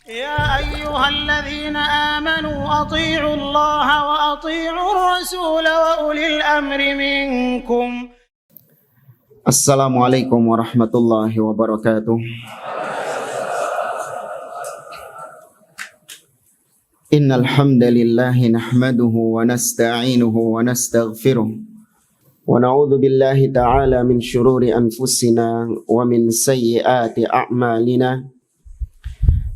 يا أيها الذين آمنوا أطيعوا الله وأطيعوا الرسول وأولي الأمر منكم. Assalamualaikum warahmatullahi wabarakatuh. Innal hamdalillahi nahmaduhu wa nasta'inuhu wa nastaghfiruh wa na'udzu billahi ta'ala min shururi anfusina wa min sayyiati a'malina.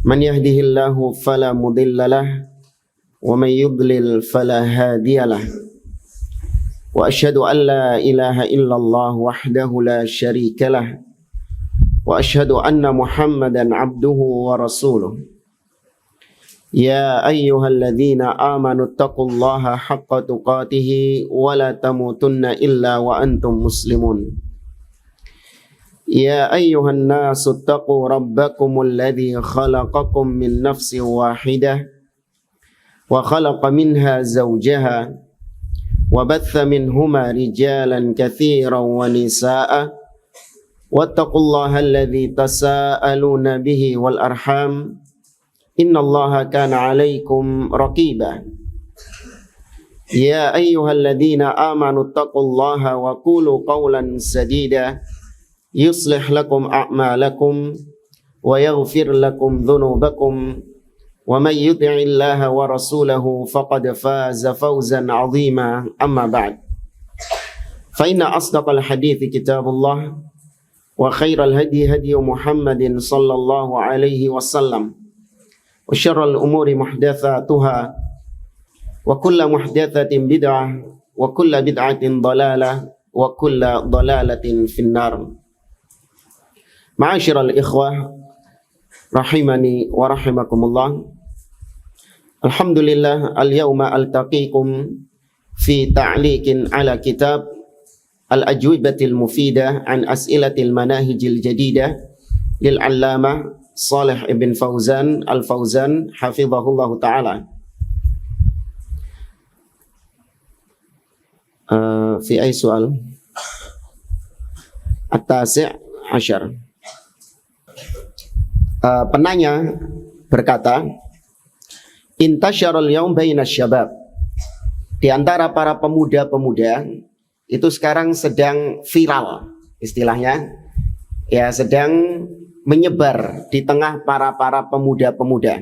Man yahdihillahu fala mudilla lahu wa man yudlil fala hadiya lahu. Wa asyhadu an la ilaha illallah wahdahu la syarika lah. Wa asyhadu anna Muhammadan abduhu wa rasuluh. Ya ayyuhalladzina amanu taqullaha haqqa tuqatih wa la tamutunna illa wa antum muslimun. Ya ayyuhan nasu taqu rabbakumul ladzi khalaqakum min nafsin wahidah wa khalaqa minha zawjaha wa batha minhuma rijalan katsiran wa nisaa'a wattaqullaha alladzi tasaaluna bihi wal arham innallaha kana 'alaikum raqiba. Ya ayyuhalladzina amanu taqullaha wa qulu qawlan sadida yuslih lakum a'malakum wa yaghfir lakum dhunubakum wa man yuti'illaha wa rasulahu faqad faza fawzan 'azima. Amma ba'd. Fa inna asdaqal hadithi kitabullah wa khairal hadi hadi Muhammadin sallallahu alaihi wasallam wa syarral umuri muhdatsatuha wa kullu muhdatsatin bid'ah wa kullu bid'atin dhalalah wa kullu dhalalatin finnar. Ma'asyiral ikhwah rahimani wa rahimakumullah. Alhamdulillah, al-yawma altaqikum fi ta'liqin ala kitab al-ajwibatil mufidah an as'ilatil manahijil jadidah lil 'allamah Shalih ibn Fauzan al-Fauzan hafizahullahu ta'ala. Fi ay soal? At-tasi' asyar. Penanya berkata, intasyarul yaum bainas syabab. Di antara para pemuda-pemuda itu sekarang sedang viral istilahnya, ya, sedang menyebar di tengah para pemuda-pemuda.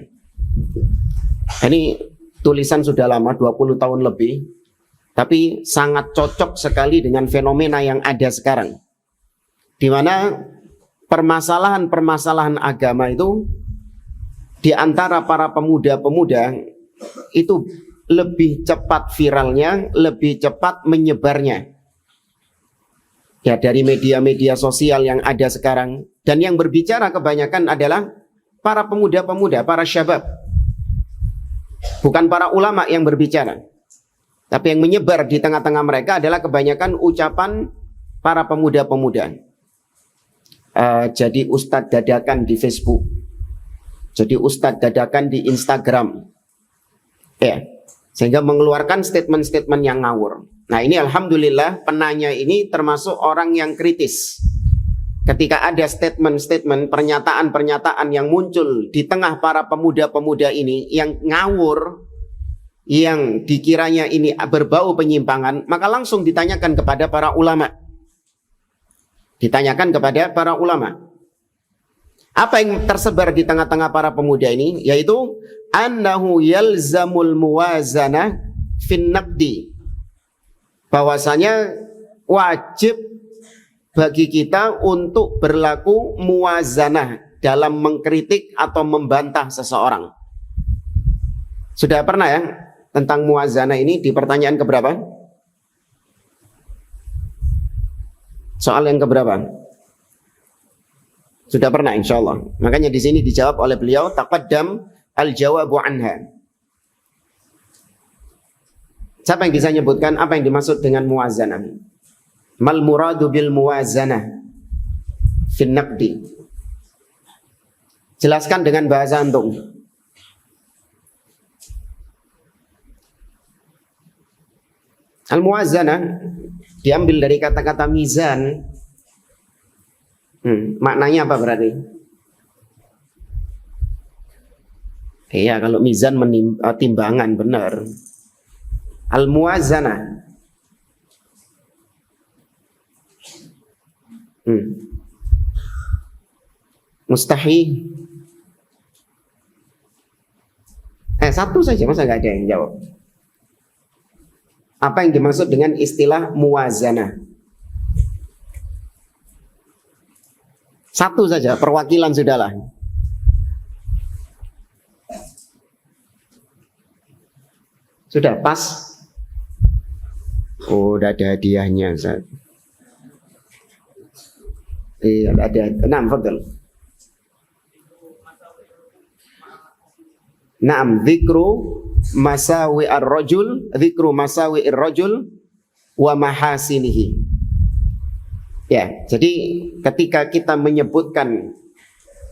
Ini tulisan sudah lama, 20 tahun lebih, tapi sangat cocok sekali dengan fenomena yang ada sekarang, di mana permasalahan-permasalahan agama itu di antara para pemuda-pemuda itu lebih cepat viralnya, lebih cepat menyebarnya. Ya, dari media-media sosial yang ada sekarang, dan yang berbicara kebanyakan adalah para pemuda-pemuda, para syabab. Bukan para ulama yang berbicara, tapi yang menyebar di tengah-tengah mereka adalah kebanyakan ucapan para pemuda-pemuda. Jadi ustadz dadakan di Facebook, jadi ustadz dadakan di Instagram, ya, sehingga mengeluarkan statement-statement yang ngawur. Nah, ini alhamdulillah penanya ini termasuk orang yang kritis. Ketika ada statement-statement, pernyataan-pernyataan yang muncul di tengah para pemuda-pemuda ini yang ngawur, yang dikiranya ini berbau penyimpangan, maka langsung ditanyakan kepada para ulama. Ditanyakan kepada para ulama. Apa yang tersebar di tengah-tengah para pemuda ini? Yaitu annahu yalzamul muwazana fin naqdi. Bahwasanya wajib bagi kita untuk berlaku muwazanah dalam mengkritik atau membantah seseorang. Sudah pernah ya tentang muwazanah ini di pertanyaan keberapa? Soal yang keberapa? Sudah pernah insyaallah. Makanya di sini dijawab oleh beliau, taqaddam al-jawabu anha. Siapa yang bisa menyebutkan apa yang dimaksud dengan muwazanah? Mal muradu bil muwazanah fin naqdi. Jelaskan dengan bahasa antum. Al-muwazanah diambil dari kata-kata mizan. Maknanya apa berarti? Iya, kalau mizan timbangan benar. Al-muwazanah. Mustahil. Satu saja, masa nggak ada yang jawab? Apa yang dimaksud dengan istilah muwazanah? Satu saja, perwakilan sudahlah. Sudah pas? Oh, udah ada hadiahnya, Ustaz. Iya, ada. Naam, fadhal. Naam, dzikru masawi ar-rajul, dzikru masawi ar-rajul wa mahasinihi. Ya, jadi ketika kita menyebutkan,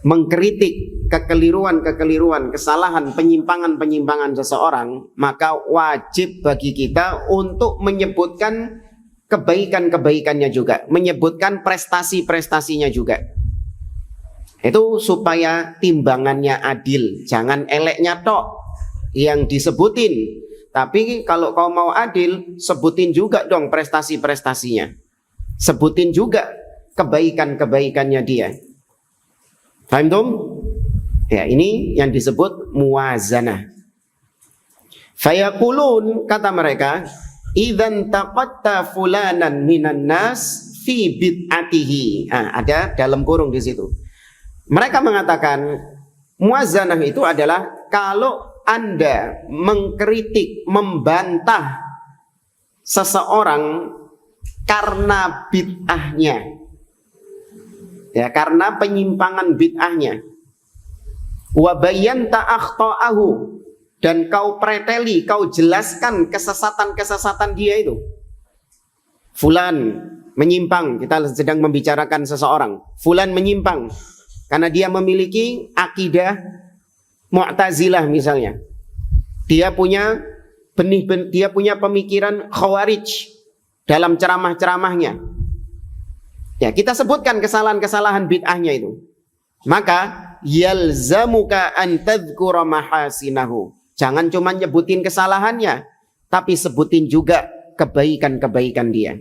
mengkritik kekeliruan-kekeliruan, kesalahan, penyimpangan-penyimpangan seseorang, maka wajib bagi kita untuk menyebutkan kebaikan-kebaikannya juga, menyebutkan prestasi-prestasinya juga. Itu supaya timbangannya adil, jangan eleknya tok yang disebutin. Tapi kalau kau mau adil, sebutin juga dong prestasi-prestasinya. Sebutin juga kebaikan-kebaikannya dia. Paham dong? Ya, ini yang disebut muwazanah. Fayaqulun, kata mereka, idzan taqatta fulanan minan nas fi bid'atihi. Ada dalam kurung di situ. Mereka mengatakan muwazanah itu adalah kalau Anda mengkritik, membantah seseorang karena bid'ahnya, ya, karena penyimpangan bid'ahnya, wa bayyanta akhta'ahu, dan kau preteli, kau jelaskan kesesatan-kesesatan dia itu. Fulan menyimpang, kita sedang membicarakan seseorang. Fulan menyimpang karena dia memiliki akidah Mu'tazilah misalnya. Dia punya dia punya pemikiran Khawarij dalam ceramah-ceramahnya. Ya, kita sebutkan kesalahan-kesalahan bid'ahnya itu. Maka yalzamuka an tadhkura mahasinahu. Jangan cuma nyebutin kesalahannya, tapi sebutin juga kebaikan-kebaikan dia.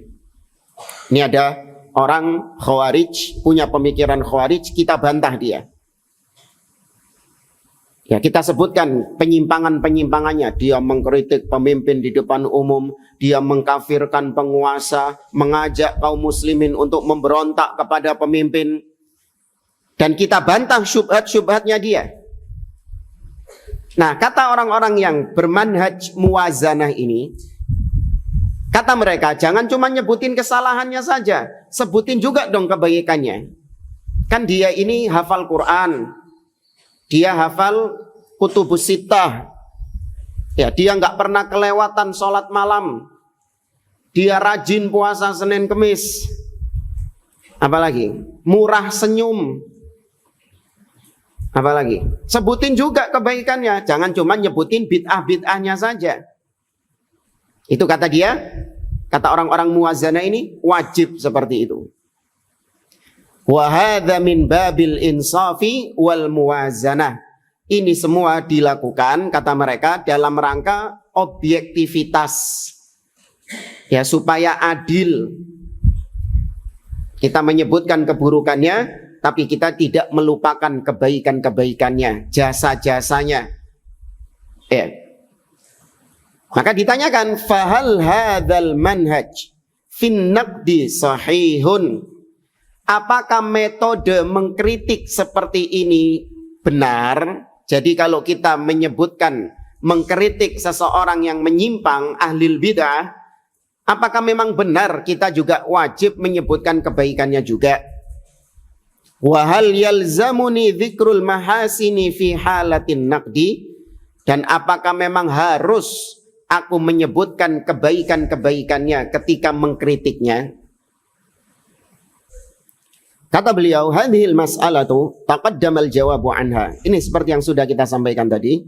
Ini ada orang Khawarij, punya pemikiran Khawarij, kita bantah dia. Ya, kita sebutkan penyimpangan-penyimpangannya. Dia mengkritik pemimpin di depan umum, dia mengkafirkan penguasa, mengajak kaum muslimin untuk memberontak kepada pemimpin. Dan kita bantah syubhat-syubhatnya dia. Nah, kata orang-orang yang bermanhaj muwazanah ini, kata mereka, jangan cuma nyebutin kesalahannya saja, sebutin juga dong kebaikannya. Kan dia ini hafal Quran, dia hafal kutubus sittah, ya, dia nggak pernah kelewatan sholat malam, dia rajin puasa Senin Kemis, apalagi murah senyum, apalagi sebutin juga kebaikannya, jangan cuma nyebutin bid'ah-bid'ahnya saja. Itu kata dia, kata orang-orang muwazanah ini wajib seperti itu. Wa hadza min babil insafi wal muwazanah. Ini semua dilakukan, kata mereka, dalam rangka objektivitas. Ya, supaya adil. Kita menyebutkan keburukannya, tapi kita tidak melupakan kebaikan-kebaikannya, jasa-jasanya. Ya. Maka ditanyakan, fahal hadzal manhaj fin naqdi sahihun? Apakah metode mengkritik seperti ini benar? Jadi kalau kita menyebutkan mengkritik seseorang yang menyimpang, ahlil bid'ah, apakah memang benar kita juga wajib menyebutkan kebaikannya juga? Wa hal yalzamuni dzikrul mahasini fi halatin naqdi? Dan apakah memang harus aku menyebutkan kebaikan-kebaikannya ketika mengkritiknya? Kata beliau, hadhil mas'alatu taqaddamal jawabu anha. Ini seperti yang sudah kita sampaikan tadi.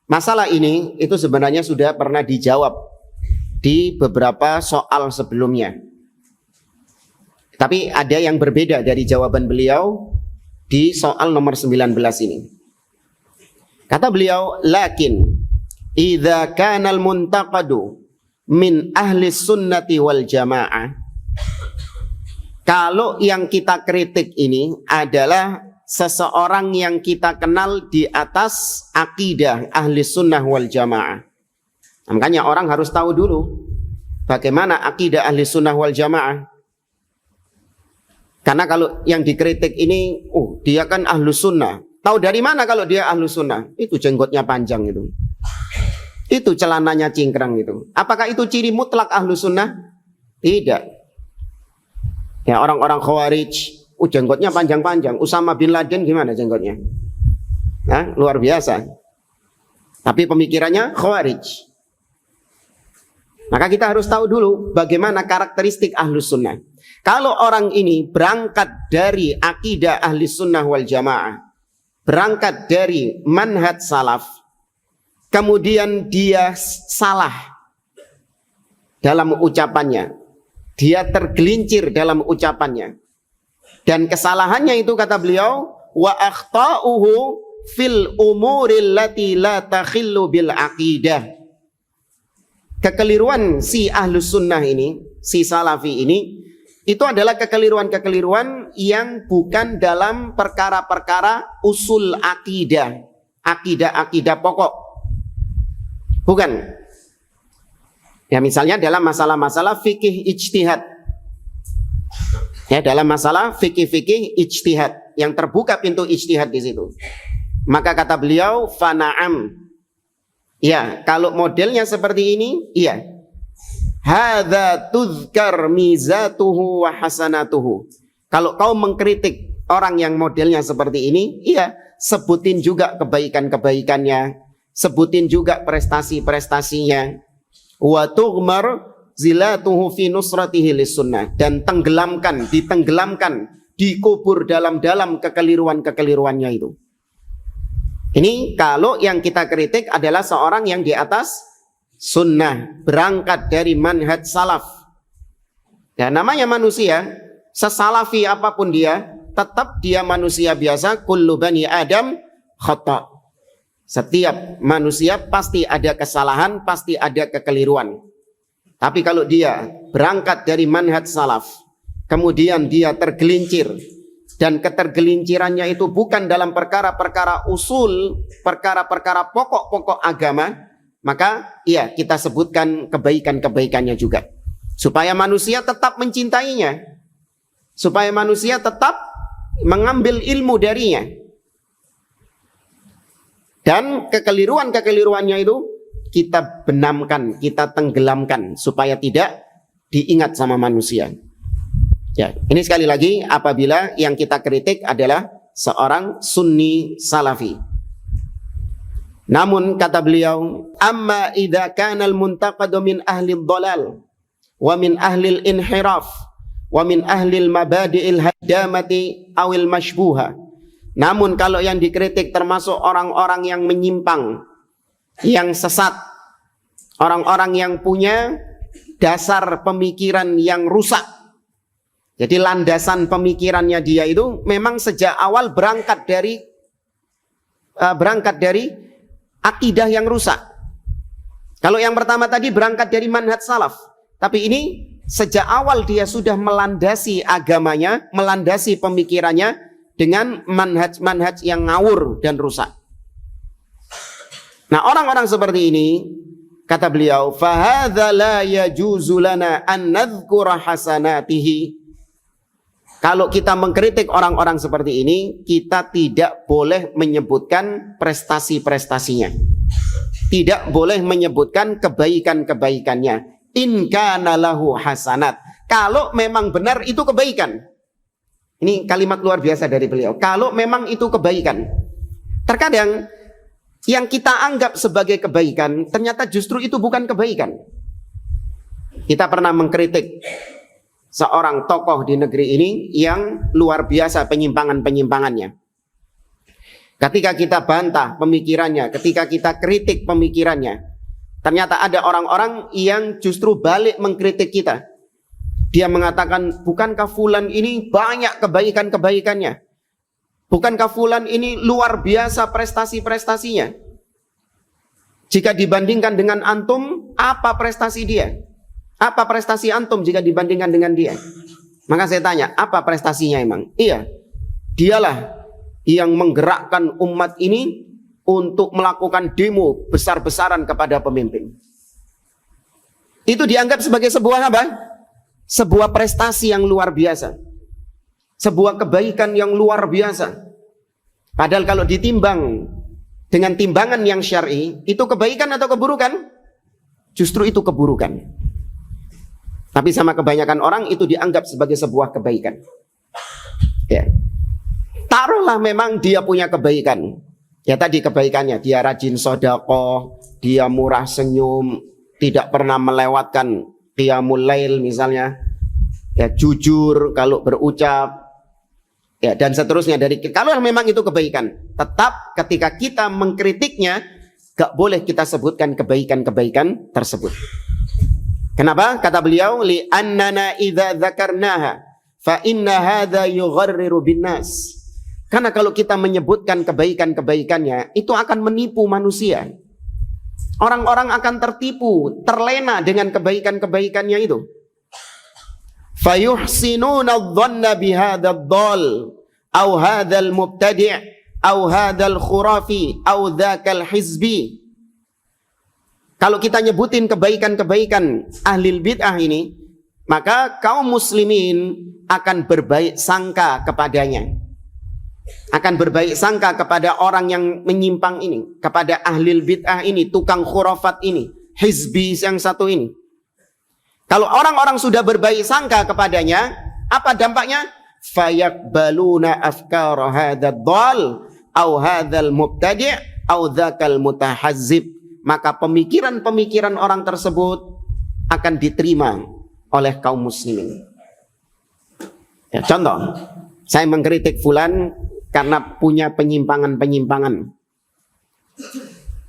Masalah ini itu sebenarnya sudah pernah dijawab di beberapa soal sebelumnya. Tapi ada yang berbeda dari jawaban beliau di soal nomor 19 ini. Kata beliau, lakin idza kana al-muntaqadu min ahli sunnati wal jamaah. Kalau yang kita kritik ini adalah seseorang yang kita kenal di atas akidah ahli sunnah wal jamaah. Makanya orang harus tahu dulu bagaimana akidah ahli sunnah wal jamaah. Karena kalau yang dikritik ini, dia kan ahlu sunnah. Tahu dari mana kalau dia ahlu sunnah? Itu jenggotnya panjang itu. Itu celananya cingkrang itu. Apakah itu ciri mutlak ahlu sunnah? Tidak. Ya, orang-orang Khawarij, jenggotnya panjang-panjang. Usama bin Laden gimana jenggotnya? Nah, luar biasa. Tapi pemikirannya Khawarij. Maka kita harus tahu dulu bagaimana karakteristik ahlu sunnah. Kalau orang ini berangkat dari akidah ahli sunnah wal jamaah, berangkat dari manhaj salaf, kemudian dia salah dalam ucapannya, dia tergelincir dalam ucapannya, dan kesalahannya itu kata beliau, wa akhta'uhu fil umuril lati la takhillu bil aqidah. Kekeliruan si ahlus sunnah ini, si salafi ini, itu adalah kekeliruan-kekeliruan yang bukan dalam perkara-perkara usul akidah, akidah pokok. Bukan. Ya, misalnya dalam masalah-masalah fikih ijtihad. Ya, dalam masalah fikih ijtihad yang terbuka pintu ijtihad di situ. Maka kata beliau, fana'am. Ya, kalau modelnya seperti ini, iya. Hadza tuzkar mizatuhu wa hasanatuhu. Kalau kau mengkritik orang yang modelnya seperti ini, iya, sebutin juga kebaikan-kebaikannya, sebutin juga prestasi-prestasinya. Wa tughmar zilatuhu fi nusratihi lis-sunnah, dan ditenggelamkan, dikubur dalam-dalam kekeliruan-kekeliruannya itu. Ini kalau yang kita kritik adalah seorang yang di atas sunnah, berangkat dari manhaj salaf. Ya, namanya manusia, sesalafi apapun dia, tetap dia manusia biasa. Kullu bani Adam khata'. Setiap manusia pasti ada kesalahan, pasti ada kekeliruan. Tapi kalau dia berangkat dari manhaj salaf, kemudian dia tergelincir, dan ketergelincirannya itu bukan dalam perkara-perkara usul, perkara-perkara pokok-pokok agama, maka iya, kita sebutkan kebaikan-kebaikannya juga, supaya manusia tetap mencintainya, supaya manusia tetap mengambil ilmu darinya. Dan kekeliruan-kekeliruannya itu kita benamkan, kita tenggelamkan, supaya tidak diingat sama manusia. Ya, ini sekali lagi apabila yang kita kritik adalah seorang sunni salafi. Namun kata beliau, amma idza kana al-muntaqadu min ahli dhalal wa min ahli al-inhiraf wa min ahli al-mabadi'il haddamati awil mashbuha. Namun kalau yang dikritik termasuk orang-orang yang menyimpang, yang sesat, orang-orang yang punya dasar pemikiran yang rusak. Jadi landasan pemikirannya dia itu memang sejak awal berangkat dari akidah yang rusak. Kalau yang pertama tadi berangkat dari manhaj salaf, tapi ini sejak awal dia sudah melandasi agamanya, melandasi pemikirannya dengan manhaj-manhaj yang ngawur dan rusak. Nah, orang-orang seperti ini, kata beliau, fahadza la yajuzu lana an nadhkura hasanatihi. Kalau kita mengkritik orang-orang seperti ini, kita tidak boleh menyebutkan prestasi-prestasinya. Tidak boleh menyebutkan kebaikan-kebaikannya. In kana lahu hasanat. Kalau memang benar itu kebaikan. Ini kalimat luar biasa dari beliau. Kalau memang itu kebaikan. Terkadang yang kita anggap sebagai kebaikan, ternyata justru itu bukan kebaikan. Kita pernah mengkritik seorang tokoh di negeri ini yang luar biasa penyimpangan-penyimpangannya. Ketika kita bantah pemikirannya, ketika kita kritik pemikirannya, ternyata ada orang-orang yang justru balik mengkritik kita. Dia mengatakan, bukankah fulan ini banyak kebaikan-kebaikannya? Bukankah fulan ini luar biasa prestasi-prestasinya? Jika dibandingkan dengan antum, apa prestasi dia? Apa prestasi antum jika dibandingkan dengan dia? Maka saya tanya, apa prestasinya emang? Iya, dialah yang menggerakkan umat ini untuk melakukan demo besar-besaran kepada pemimpin. Itu dianggap sebagai sebuah apa? Sebuah prestasi yang luar biasa. Sebuah kebaikan yang luar biasa. Padahal kalau ditimbang dengan timbangan yang syar'i, itu kebaikan atau keburukan? Justru itu keburukan. Tapi sama kebanyakan orang itu dianggap sebagai sebuah kebaikan. Ya. Taruhlah memang dia punya kebaikan. Ya tadi kebaikannya, dia rajin sedekah, dia murah senyum, tidak pernah melewatkan qiyamul lail misalnya. Ya jujur kalau berucap. Ya, dan seterusnya kalau memang itu kebaikan, tetap ketika kita mengkritiknya, gak boleh kita sebutkan kebaikan-kebaikan tersebut. Kenapa? Kata beliau, li annana idza dzakarnaha fa inna hadza yugharriru binnas. Karena kalau kita menyebutkan kebaikan-kebaikannya, itu akan menipu manusia. Orang-orang akan tertipu, terlena dengan kebaikan-kebaikannya itu. Fayuhsinuna adh-dhanna bihadha ad-dhal aw hadha al-mubtadi' aw hadha al-khurafi aw dzaka al-hizbi. Kalau kita nyebutin kebaikan-kebaikan ahli bid'ah ini, maka kaum muslimin akan berbaik sangka kepadanya. Akan berbaik sangka kepada orang yang menyimpang ini, kepada ahli bid'ah ini, tukang khurafat ini, hizbi yang satu ini. Kalau orang-orang sudah berbaik sangka kepadanya, apa dampaknya? Fayaqbaluna afkara hadzal dhal aw hadzal mubtadi' aw dzakal mutahazzib. Maka pemikiran-pemikiran orang tersebut akan diterima oleh kaum muslimin. Ya, contoh, saya mengkritik fulan karena punya penyimpangan-penyimpangan.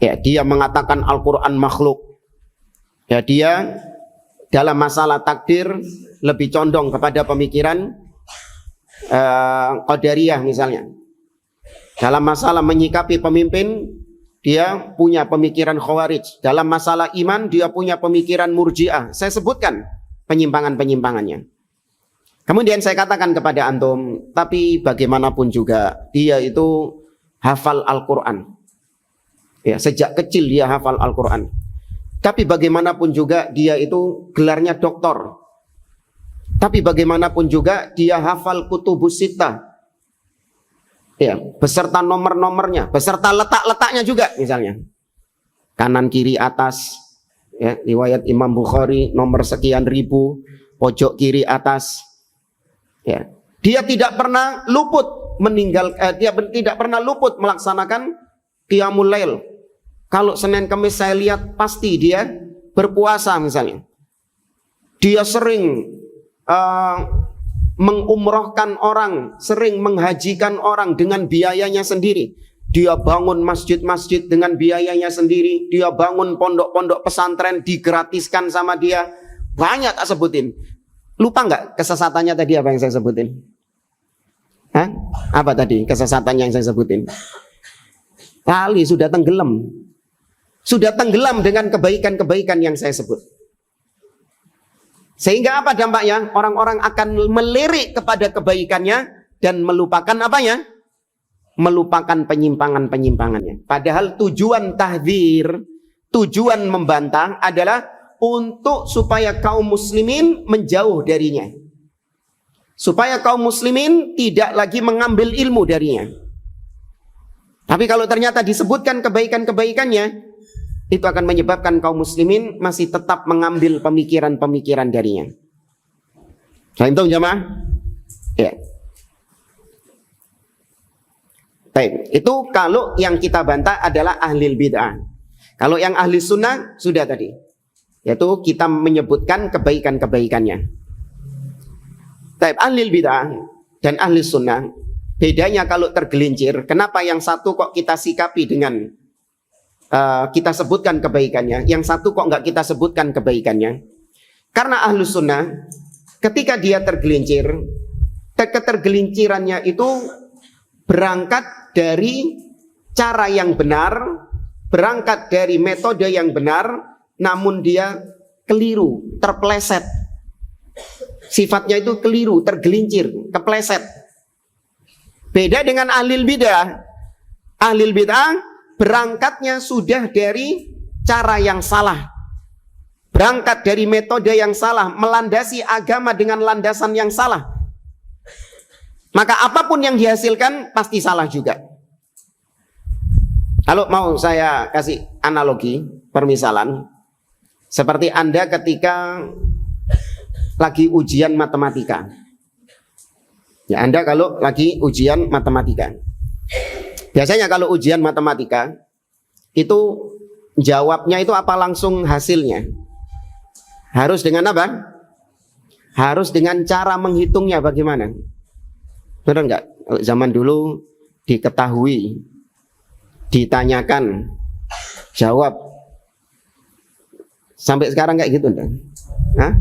Ya, dia mengatakan Al-Quran makhluk. Ya, dia dalam masalah takdir lebih condong kepada pemikiran Qadariyah misalnya. Dalam masalah menyikapi pemimpin, dia punya pemikiran Khawarij. Dalam masalah iman, dia punya pemikiran Murji'ah. Saya sebutkan penyimpangan-penyimpangannya. Kemudian saya katakan kepada antum, tapi bagaimanapun juga dia itu hafal Al-Quran. Ya, sejak kecil dia hafal Al-Quran. Tapi bagaimanapun juga dia itu gelarnya doktor. Tapi bagaimanapun juga dia hafal kutubus sittah. Ya, beserta nomor-nomornya, beserta letak-letaknya juga misalnya. Kanan kiri atas, ya, riwayat Imam Bukhari nomor sekian ribu, pojok kiri atas. Ya, dia tidak pernah luput dia tidak pernah luput melaksanakan qiyamul lail. Kalau Senin Kamis saya lihat pasti dia berpuasa misalnya. Dia sering mengumrohkan orang, sering menghajikan orang dengan biayanya sendiri. Dia bangun masjid-masjid dengan biayanya sendiri. Dia bangun pondok-pondok pesantren digratiskan sama dia. Banyak tak sebutin. Lupa nggak kesesatannya tadi apa yang saya sebutin? Hah? Apa tadi kesesatan yang saya sebutin? Kali sudah tenggelam. Sudah tenggelam dengan kebaikan-kebaikan yang saya sebut. Sehingga apa dampaknya? Orang-orang akan melirik kepada kebaikannya dan melupakan apanya? Melupakan penyimpangan-penyimpangannya. Padahal tujuan tahdzir, tujuan membantah adalah untuk supaya kaum muslimin menjauh darinya. Supaya kaum muslimin tidak lagi mengambil ilmu darinya. Tapi kalau ternyata disebutkan kebaikan-kebaikannya, itu akan menyebabkan kaum muslimin masih tetap mengambil pemikiran-pemikiran darinya. Saya tahu jamaah? Ya. Baik, itu kalau yang kita bantah adalah ahli bid'ah. Kalau yang ahli sunnah sudah tadi, yaitu kita menyebutkan kebaikan-kebaikannya. Baik, ahli bid'ah dan ahli sunnah bedanya kalau tergelincir. Kenapa yang satu kok kita sikapi dengan kita sebutkan kebaikannya, yang satu kok nggak kita sebutkan kebaikannya? Karena ahlu sunnah ketika dia tergelincir, ketergelincirannya itu berangkat dari cara yang benar, berangkat dari metode yang benar, namun dia keliru, terpeleset. Sifatnya itu keliru, tergelincir, kepleset. Beda dengan ahlul bidah. Ahlul bidah berangkatnya sudah dari cara yang salah. Berangkat dari metode yang salah, melandasi agama dengan landasan yang salah. Maka apapun yang dihasilkan pasti salah juga. Kalau mau saya kasih analogi, permisalan, seperti Anda ketika lagi ujian matematika. Ya, Anda kalau lagi ujian matematika. Biasanya kalau ujian matematika itu jawabnya itu apa langsung hasilnya? Harus dengan apa? Harus dengan cara menghitungnya bagaimana? Benar enggak? Zaman dulu diketahui, ditanyakan, jawab. Sampai sekarang kayak gitu enggak? Hah?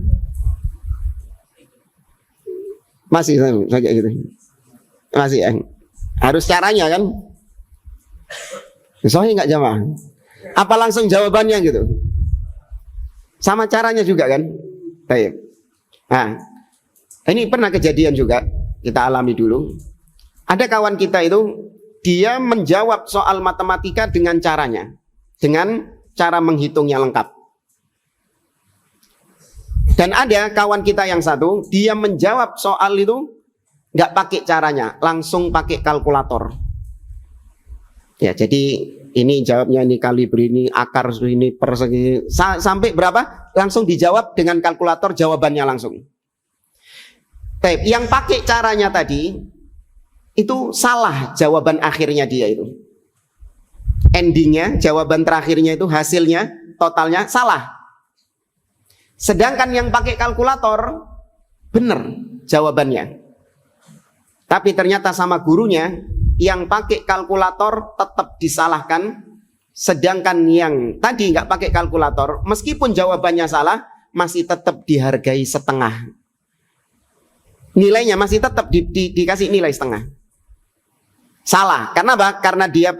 Masih kayak gitu. Masih ya. Harus caranya kan? Soalnya enggak jamaah. Apa langsung jawabannya gitu? Sama caranya juga kan? Baik. Nah, ini pernah kejadian juga, kita alami dulu. Ada kawan kita itu, dia menjawab soal matematika dengan caranya, dengan cara menghitungnya lengkap. Dan ada kawan kita yang satu, dia menjawab soal itu nggak pakai caranya, langsung pakai kalkulator. Ya, jadi ini jawabnya ini kali ini akar ini persegi sampai berapa? Langsung dijawab dengan kalkulator, jawabannya langsung. Tapi yang pakai caranya tadi itu salah jawaban akhirnya dia itu. Endingnya, jawaban terakhirnya itu hasilnya totalnya salah. Sedangkan yang pakai kalkulator benar jawabannya. Tapi ternyata sama gurunya yang pakai kalkulator tetap disalahkan, sedangkan yang tadi nggak pakai kalkulator meskipun jawabannya salah masih tetap dihargai setengah. Nilainya masih tetap dikasih nilai setengah. Salah, karena apa? Karena dia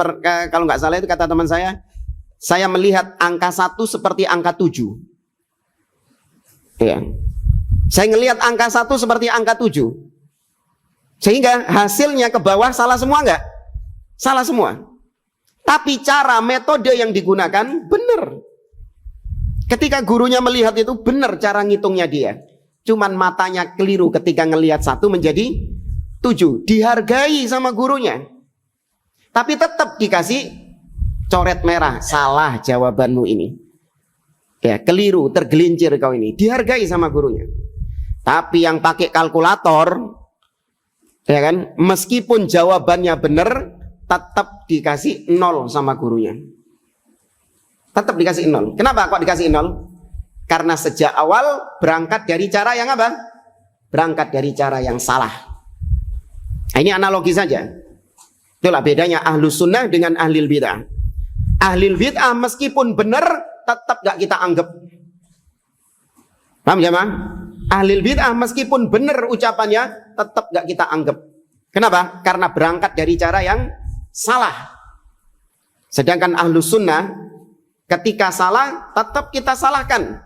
kalau nggak salah itu kata teman saya melihat angka 1 seperti angka 7. Ya. Saya ngelihat angka 1 seperti angka 7. Sehingga hasilnya ke bawah salah semua enggak? Salah semua. Tapi cara metode yang digunakan benar. Ketika gurunya melihat itu benar cara ngitungnya dia. Cuman matanya keliru ketika ngelihat 1 menjadi 7. Dihargai sama gurunya. Tapi tetap dikasih coret merah. Salah jawabanmu ini. Ya, keliru, tergelincir kau ini. Dihargai sama gurunya. Tapi yang pakai kalkulator, ya kan, meskipun jawabannya benar, tetap dikasih 0 sama gurunya. Tetap dikasih 0. Kenapa kok dikasih 0? Karena sejak awal berangkat dari cara yang apa? Berangkat dari cara yang salah. Nah, ini analogi saja. Itulah bedanya ahlus sunnah dengan ahlul bid'ah. Ahlul bid'ah meskipun benar, tetap gak kita anggap. Paham jemaah? Ahlul bid'ah meskipun benar ucapannya, tetap gak kita anggap. Kenapa? Karena berangkat dari cara yang salah. Sedangkan ahlus sunnah ketika salah tetap kita salahkan.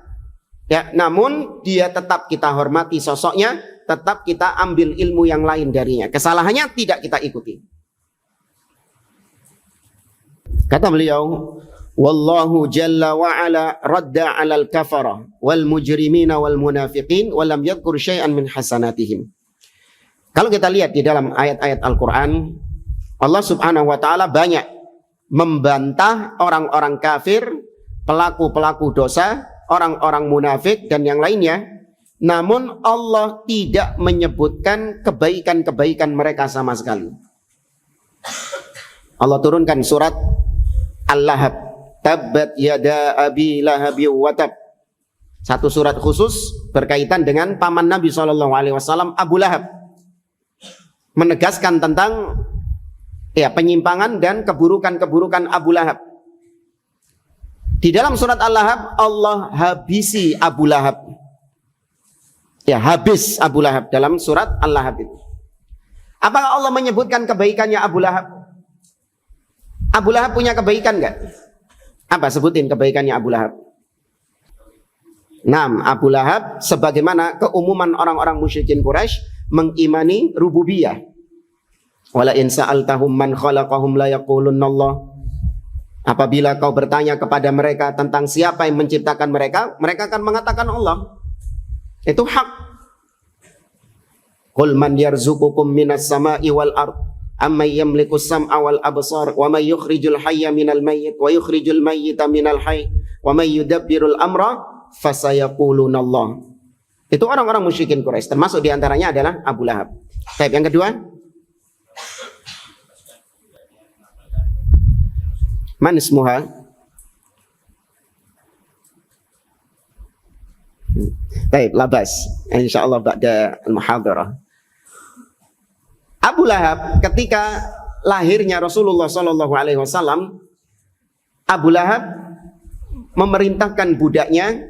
Ya, namun dia tetap kita hormati sosoknya, tetap kita ambil ilmu yang lain darinya. Kesalahannya tidak kita ikuti. Kata beliau, wallahu jalla wa ala radda 'alal kafara wal mujrimina wal munafiqin wa lam yadhkur syai'an min hasanatihim. Kalau kita lihat di dalam ayat-ayat Al-Qur'an, Allah Subhanahu wa taala banyak membantah orang-orang kafir, pelaku-pelaku dosa, orang-orang munafik dan yang lainnya. Namun Allah tidak menyebutkan kebaikan-kebaikan mereka sama sekali. Allah turunkan surat Al-Lahab, tabbat yada abi lahabi wa tab. Satu surat khusus berkaitan dengan paman Nabi SAW, Abu Lahab. Menegaskan tentang penyimpangan dan keburukan-keburukan Abu Lahab. Di dalam surat Al-Lahab Allah habisi Abu Lahab. Ya, habis Abu Lahab dalam surat Al-Lahab itu. Apakah Allah menyebutkan kebaikannya Abu Lahab? Abu Lahab punya kebaikan enggak? Apa sebutin kebaikannya Abu Lahab? Nah, Abu Lahab sebagaimana keumuman orang-orang musyrikin Quraisy mengimani rububiyah. Wala in sa'altahum man khalaqahum la yaqulunallah. Apabila kau bertanya kepada mereka tentang siapa yang menciptakan mereka, mereka akan mengatakan Allah. Itu hak. Qul man yarzuqukum minas sama'i wal ard amman yamliku as-sam'a wal absar wa may yukhrijul hayya minal mayyit wa yukhrijul mayyita minal hayy wa may yudabbirul amra fasayaquluna Allah. Itu orang-orang musyrikin Quraisy, termasuk diantaranya adalah Abu Lahab. Baik, yang kedua, man ismuha? Baik, labas. Insyaallah ba'da al-muhadarah. Abu Lahab ketika lahirnya Rasulullah SAW, Abu Lahab memerintahkan budaknya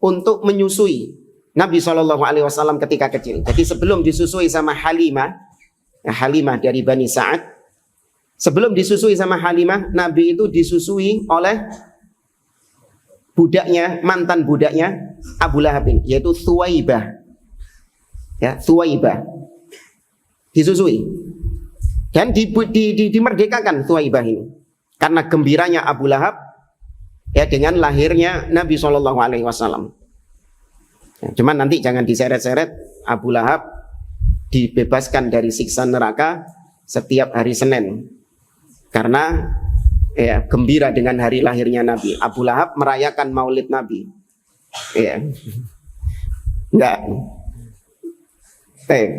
untuk menyusui Nabi SAW ketika kecil. Jadi sebelum disusui sama Halimah, Halimah dari Bani Sa'ad, sebelum disusui sama Halimah, Nabi itu disusui oleh budaknya, mantan budaknya Abu Lahab ini, yaitu Thuwaibah. Ya, Thuwaibah. Disusui. Dan dimerdekakan Thuwaibah ini. Karena gembiranya Abu Lahab ya dengan lahirnya Nabi SAW. Ya, cuman nanti jangan diseret-seret, Abu Lahab dibebaskan dari siksa neraka setiap hari Senin. Karena ya, gembira dengan hari lahirnya Nabi. Abu Lahab merayakan maulid Nabi. Ya. Enggak.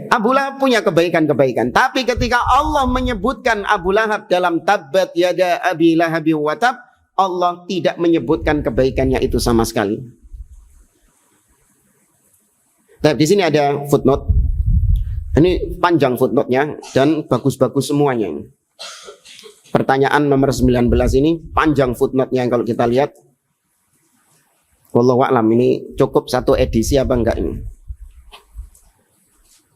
Abu Lahab punya kebaikan-kebaikan. Tapi ketika Allah menyebutkan Abu Lahab dalam tabbat yada abi lahabi wa tab, Allah tidak menyebutkan kebaikannya itu sama sekali. Nah, di sini ada footnote. Ini panjang footnote-nya dan bagus-bagus semuanya. Pertanyaan nomor 19 ini panjang footnote-nya kalau kita lihat. Wallahu a'lam, ini cukup satu edisi apa enggak ini?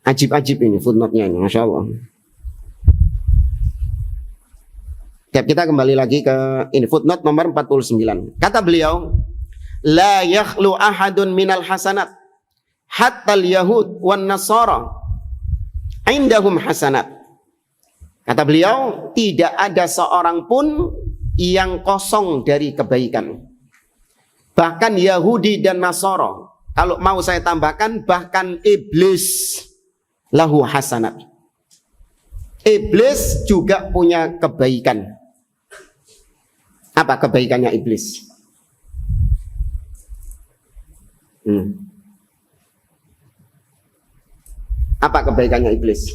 Ajib-ajib ini footnote-nya ini, Masya Allah. Kita kembali lagi ke ini footnote nomor 49. Kata beliau, la yakhlu ahadun minal hasanat hatta al-yahud wan nasara indahum hasanat. Kata beliau, tidak ada seorang pun yang kosong dari kebaikan. Bahkan Yahudi dan Nasara, kalau mau saya tambahkan, bahkan iblis lahu hasanat. Iblis juga punya kebaikan. Apa kebaikannya iblis? Apa kebaikannya iblis?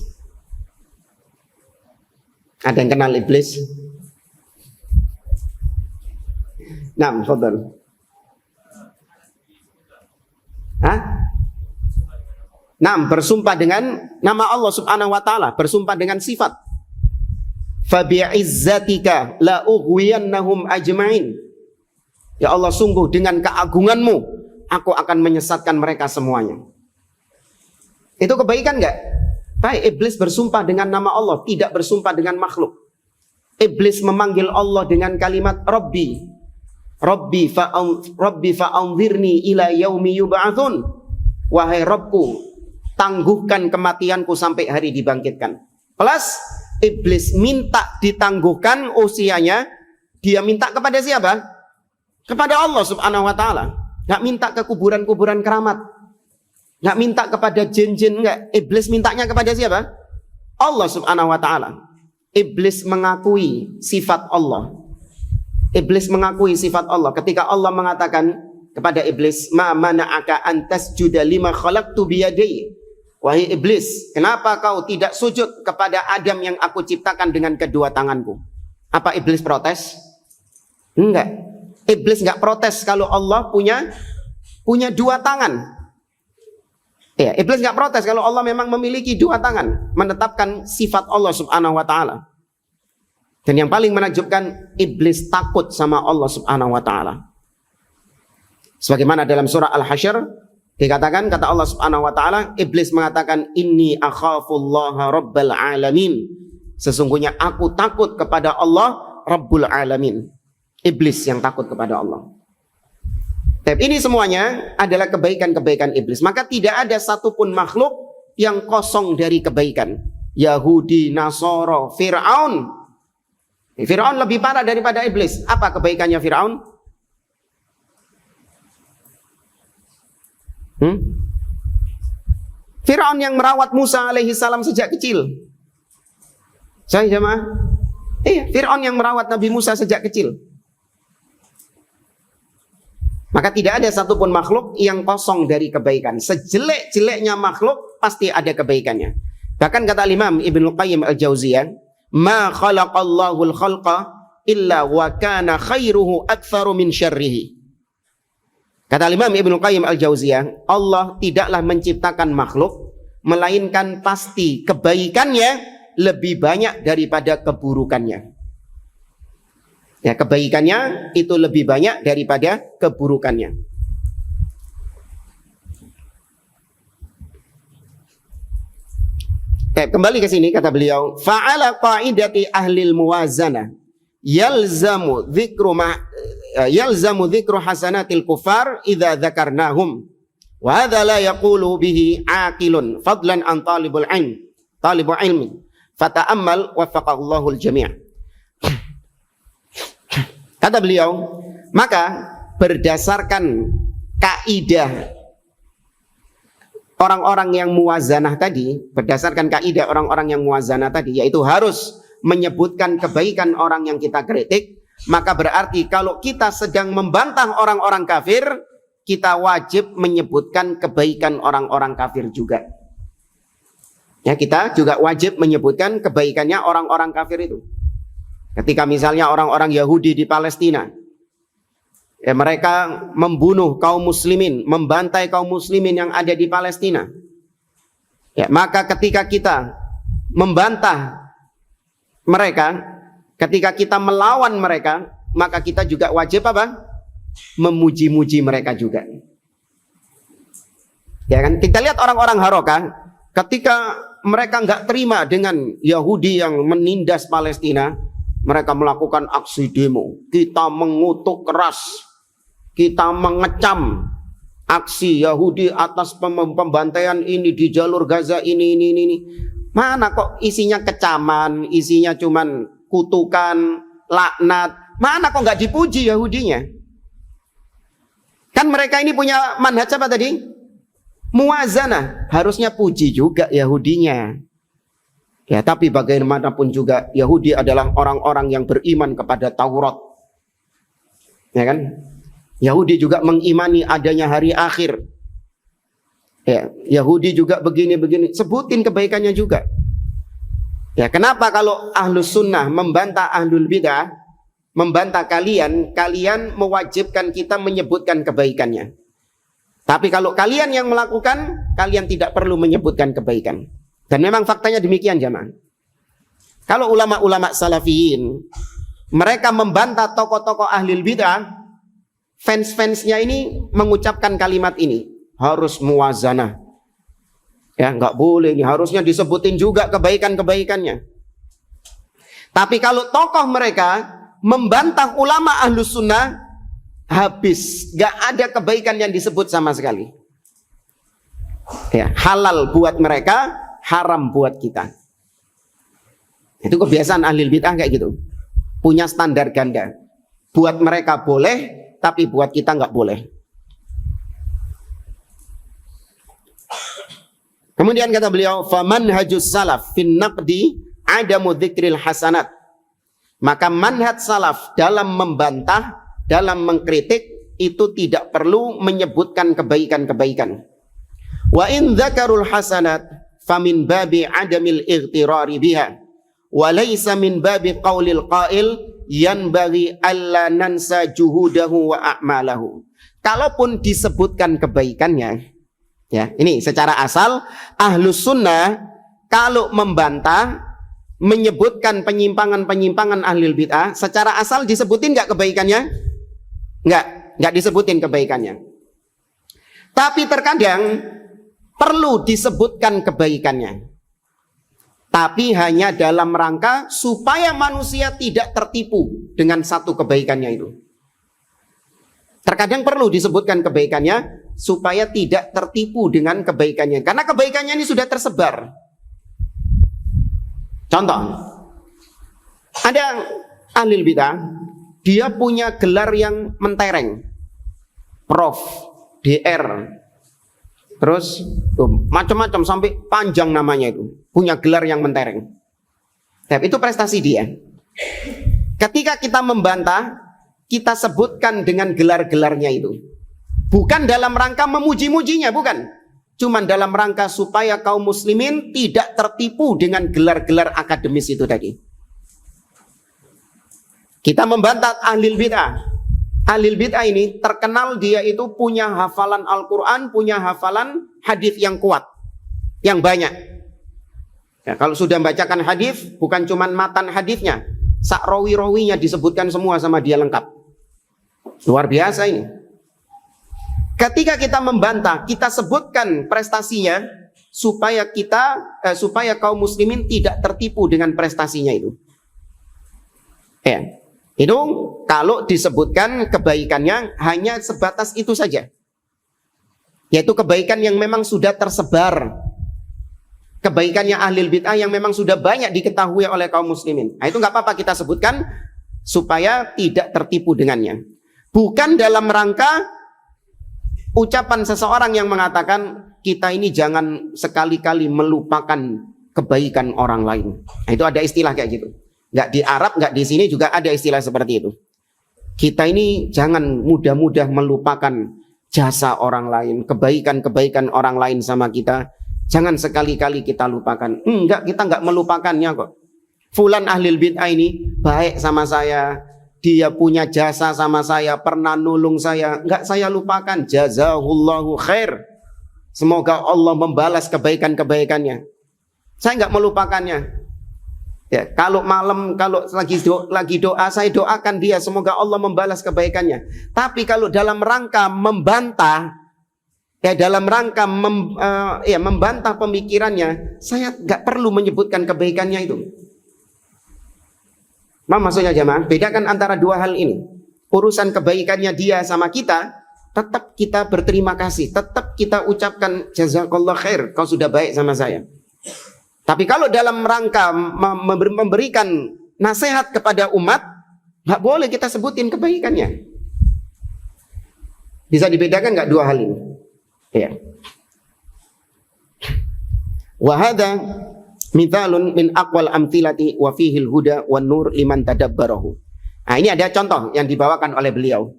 Ada yang kenal iblis? Nah, saudara. Bersumpah dengan nama Allah Subhanahu wa taala, bersumpah dengan sifat. Fa bi'izzatika la ughwiyannahum ajma'in. Ya Allah, sungguh dengan keagunganmu aku akan menyesatkan mereka semuanya. Itu kebaikan enggak? Baik, iblis bersumpah dengan nama Allah, tidak bersumpah dengan makhluk. Iblis memanggil Allah dengan kalimat Rabbi. Rabbi fa'anzirni ila yaumi yub'atsun. Wahai Rabbku, tangguhkan kematianku sampai hari dibangkitkan. Plus, iblis minta ditangguhkan usianya, dia minta kepada siapa? Kepada Allah Subhanahu wa taala. Enggak minta ke kuburan-kuburan keramat. Nggak minta kepada jin-jin, enggak. Iblis mintanya kepada siapa? Allah Subhanahu wa taala. Iblis mengakui sifat Allah. Iblis mengakui sifat Allah. Ketika Allah mengatakan kepada iblis, "Ma mana'aka an tasjuda lima khalaqtu biyadayya?" Wahai iblis, kenapa kau tidak sujud kepada Adam yang aku ciptakan dengan kedua tanganku? Apa iblis protes? Enggak. Iblis enggak protes kalau Allah punya dua tangan. Ya, iblis nggak protes kalau Allah memang memiliki dua tangan, menetapkan sifat Allah Subhanahu wa taala. Dan yang paling menakjubkan, iblis takut sama Allah Subhanahu wa taala. Sebagaimana dalam surah Al-Hasyr dikatakan, kata Allah Subhanahu wa taala, iblis mengatakan, "Inni akhafullaha rabbal alamin." Sesungguhnya aku takut kepada Allah Rabbul alamin. iblis yang takut kepada Allah. Tapi ini semuanya adalah kebaikan-kebaikan iblis. Maka tidak ada satupun makhluk yang kosong dari kebaikan. Yahudi, Nasara, Fir'aun. Fir'aun lebih parah daripada iblis. Apa kebaikannya Fir'aun? Fir'aun yang merawat Musa alaihi salam sejak kecil. Saya jemaah? Iya, Fir'aun yang merawat Nabi Musa sejak kecil. Maka tidak ada satupun makhluk yang kosong dari kebaikan. Sejelek-jeleknya makhluk pasti ada kebaikannya. Bahkan kata Imam Ibnu Qayyim al-Jauziyah, "Ma khalaqallahu al-khalqa illa wa kana khairuhu aktsaru min syarrihi." Kata Imam Ibnu Qayyim al-Jauziyah, Allah tidaklah menciptakan makhluk melainkan pasti kebaikannya lebih banyak daripada keburukannya. Ya, kebaikannya itu lebih banyak daripada keburukannya. Kembali ke sini kata beliau, fa'ala qa'idati ahlil muwazanah yalzamu dzikru hasanatil kufar idza dzakarnahum wa hadza la yaqulu bihi aqilun fadlan an talibul ilmi fata'ammal waffaqahullahu al-jami'. Kata beliau, maka berdasarkan kaidah orang-orang yang muwazanah tadi, yaitu harus menyebutkan kebaikan orang yang kita kritik, maka berarti kalau kita sedang membantah orang-orang kafir, kita wajib menyebutkan kebaikan orang-orang kafir juga. Ya, kita juga wajib menyebutkan kebaikannya orang-orang kafir itu. Ketika misalnya orang-orang Yahudi di Palestina, ya, mereka membunuh kaum muslimin, membantai kaum muslimin yang ada di Palestina. Ya, maka ketika kita membantah mereka, ketika kita melawan mereka, maka kita juga wajib apa? Memuji-muji mereka juga. Ya kan? Kita lihat orang-orang Harokah, ketika mereka nggak terima dengan Yahudi yang menindas Palestina, mereka melakukan aksi demo. Kita mengutuk keras, kita mengecam aksi Yahudi atas pembantaian ini di jalur Gaza ini. Mana kok isinya kecaman, isinya cuman kutukan, laknat. Mana kok nggak dipuji Yahudinya? Kan mereka ini punya manhaj apa tadi? Muwazanah. Harusnya puji juga Yahudinya. Ya, tapi bagaimanapun juga Yahudi adalah orang-orang yang beriman kepada Taurat. Ya kan? Yahudi juga mengimani adanya hari akhir. Ya, Yahudi juga begini-begini. Sebutin kebaikannya juga. Ya, kenapa kalau Ahlus Sunnah membantah Ahlul Bidah, membantah kalian mewajibkan kita menyebutkan kebaikannya. Tapi kalau kalian yang melakukan, kalian tidak perlu menyebutkan kebaikan. Dan memang faktanya demikian jamaah. Kalau ulama-ulama salafiyin, mereka membantah tokoh-tokoh ahlul bidah, fans-fansnya ini mengucapkan kalimat ini, harus muwazanah. Ya, nggak boleh ini, harusnya disebutin juga kebaikan-kebaikannya. Tapi kalau tokoh mereka membantah ulama ahlus sunnah, habis, nggak ada kebaikan yang disebut sama sekali. Ya, halal buat mereka, haram buat kita. Itu kebiasaan ahli bid'ah kayak gitu. Punya standar ganda. Buat mereka boleh, tapi buat kita nggak boleh. Kemudian kata beliau, famanhajus salaf fin naqdi adamu dzikril hasanat. Maka manhaj salaf dalam membantah, dalam mengkritik itu tidak perlu menyebutkan kebaikan-kebaikan. Wa in dzakarul hasanat famin babi adamil ightirari biha wa laysa min babi qaulil qail yanbaghi alla nansa juhudahu wa a'malahu. Kalaupun disebutkan kebaikannya, ya, ini secara asal Ahlus Sunnah kalau membantah, menyebutkan penyimpangan-penyimpangan ahlul bid'ah, secara asal disebutin nggak kebaikannya? Nggak disebutin kebaikannya. Tapi terkadang perlu disebutkan kebaikannya. Tapi hanya dalam rangka supaya manusia tidak tertipu dengan satu kebaikannya itu. Terkadang perlu disebutkan kebaikannya supaya tidak tertipu dengan kebaikannya. Karena kebaikannya ini sudah tersebar. Contoh, ada ahli bidah, dia punya gelar yang mentereng. Prof, DR, terus macam-macam sampai panjang namanya itu. Punya gelar yang mentereng. Tapi itu prestasi dia. Ketika kita membantah, kita sebutkan dengan gelar-gelarnya itu. Bukan dalam rangka memuji-mujinya, bukan. Cuman dalam rangka supaya kaum muslimin tidak tertipu dengan gelar-gelar akademis itu tadi. Kita membantah ahli bid'ah. Ahli bid'ah ini terkenal dia itu punya hafalan Al-Quran, punya hafalan hadis yang kuat, yang banyak. Ya, kalau sudah membacakan hadis, bukan cuman matan hadisnya, sak rawi-rawinya disebutkan semua sama dia lengkap. Luar biasa ini. Ketika kita membantah, kita sebutkan prestasinya supaya supaya kaum muslimin tidak tertipu dengan prestasinya itu. Ya. Itu kalau disebutkan kebaikannya hanya sebatas itu saja. Yaitu kebaikan yang memang sudah tersebar. Kebaikannya ahli bid'ah yang memang sudah banyak diketahui oleh kaum muslimin. Nah, itu nggak apa-apa kita sebutkan supaya tidak tertipu dengannya. Bukan dalam rangka ucapan seseorang yang mengatakan kita ini jangan sekali-kali melupakan kebaikan orang lain. Nah, itu ada istilah kayak gitu. Nggak di Arab, nggak di sini juga ada istilah seperti itu. Kita ini jangan mudah-mudah melupakan jasa orang lain, kebaikan-kebaikan orang lain sama kita. Jangan sekali-kali kita lupakan. Enggak, kita enggak melupakannya kok. Fulan ahli bid'ah ini baik sama saya, dia punya jasa sama saya, pernah nulung saya, enggak saya lupakan. Jazahullahu khair. Semoga Allah membalas kebaikan-kebaikannya. Saya enggak melupakannya. Ya, kalau malam, kalau lagi doa, saya doakan dia semoga Allah membalas kebaikannya. Tapi kalau dalam rangka membantah, ya dalam rangka membantah pemikirannya, saya nggak perlu menyebutkan kebaikannya itu. Maksudnya jemaah, bedakan antara dua hal ini. Urusan kebaikannya dia sama kita, tetap kita berterima kasih, tetap kita ucapkan jazakallah khair, kau sudah baik sama saya. Tapi kalau dalam rangka memberikan nasihat kepada umat, nggak boleh kita sebutin kebaikannya. Bisa dibedakan nggak dua hal ini? Ya. Wa hadza mithalun min aqwal amthilati wa fihi al-huda wan nur liman tadabbarahu. Nah, ini ada contoh yang dibawakan oleh beliau.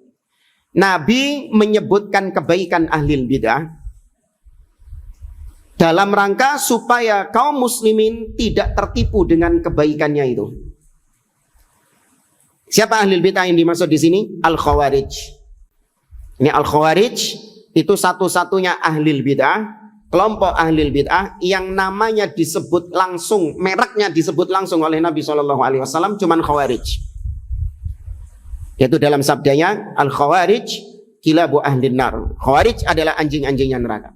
Nabi menyebutkan kebaikan ahli bid'ah dalam rangka supaya kaum muslimin tidak tertipu dengan kebaikannya itu. Siapa ahli bid'ah yang dimaksud di sini? Al-Khawarij. Ini Al-Khawarij itu satu-satunya ahli bid'ah, kelompok ahli bid'ah yang namanya disebut langsung, mereknya disebut langsung oleh Nabi SAW, cuman Khawarij. Yaitu dalam sabdanya, Al-Khawarij kilabu ahlin nar. Khawarij adalah anjing-anjingnya neraka.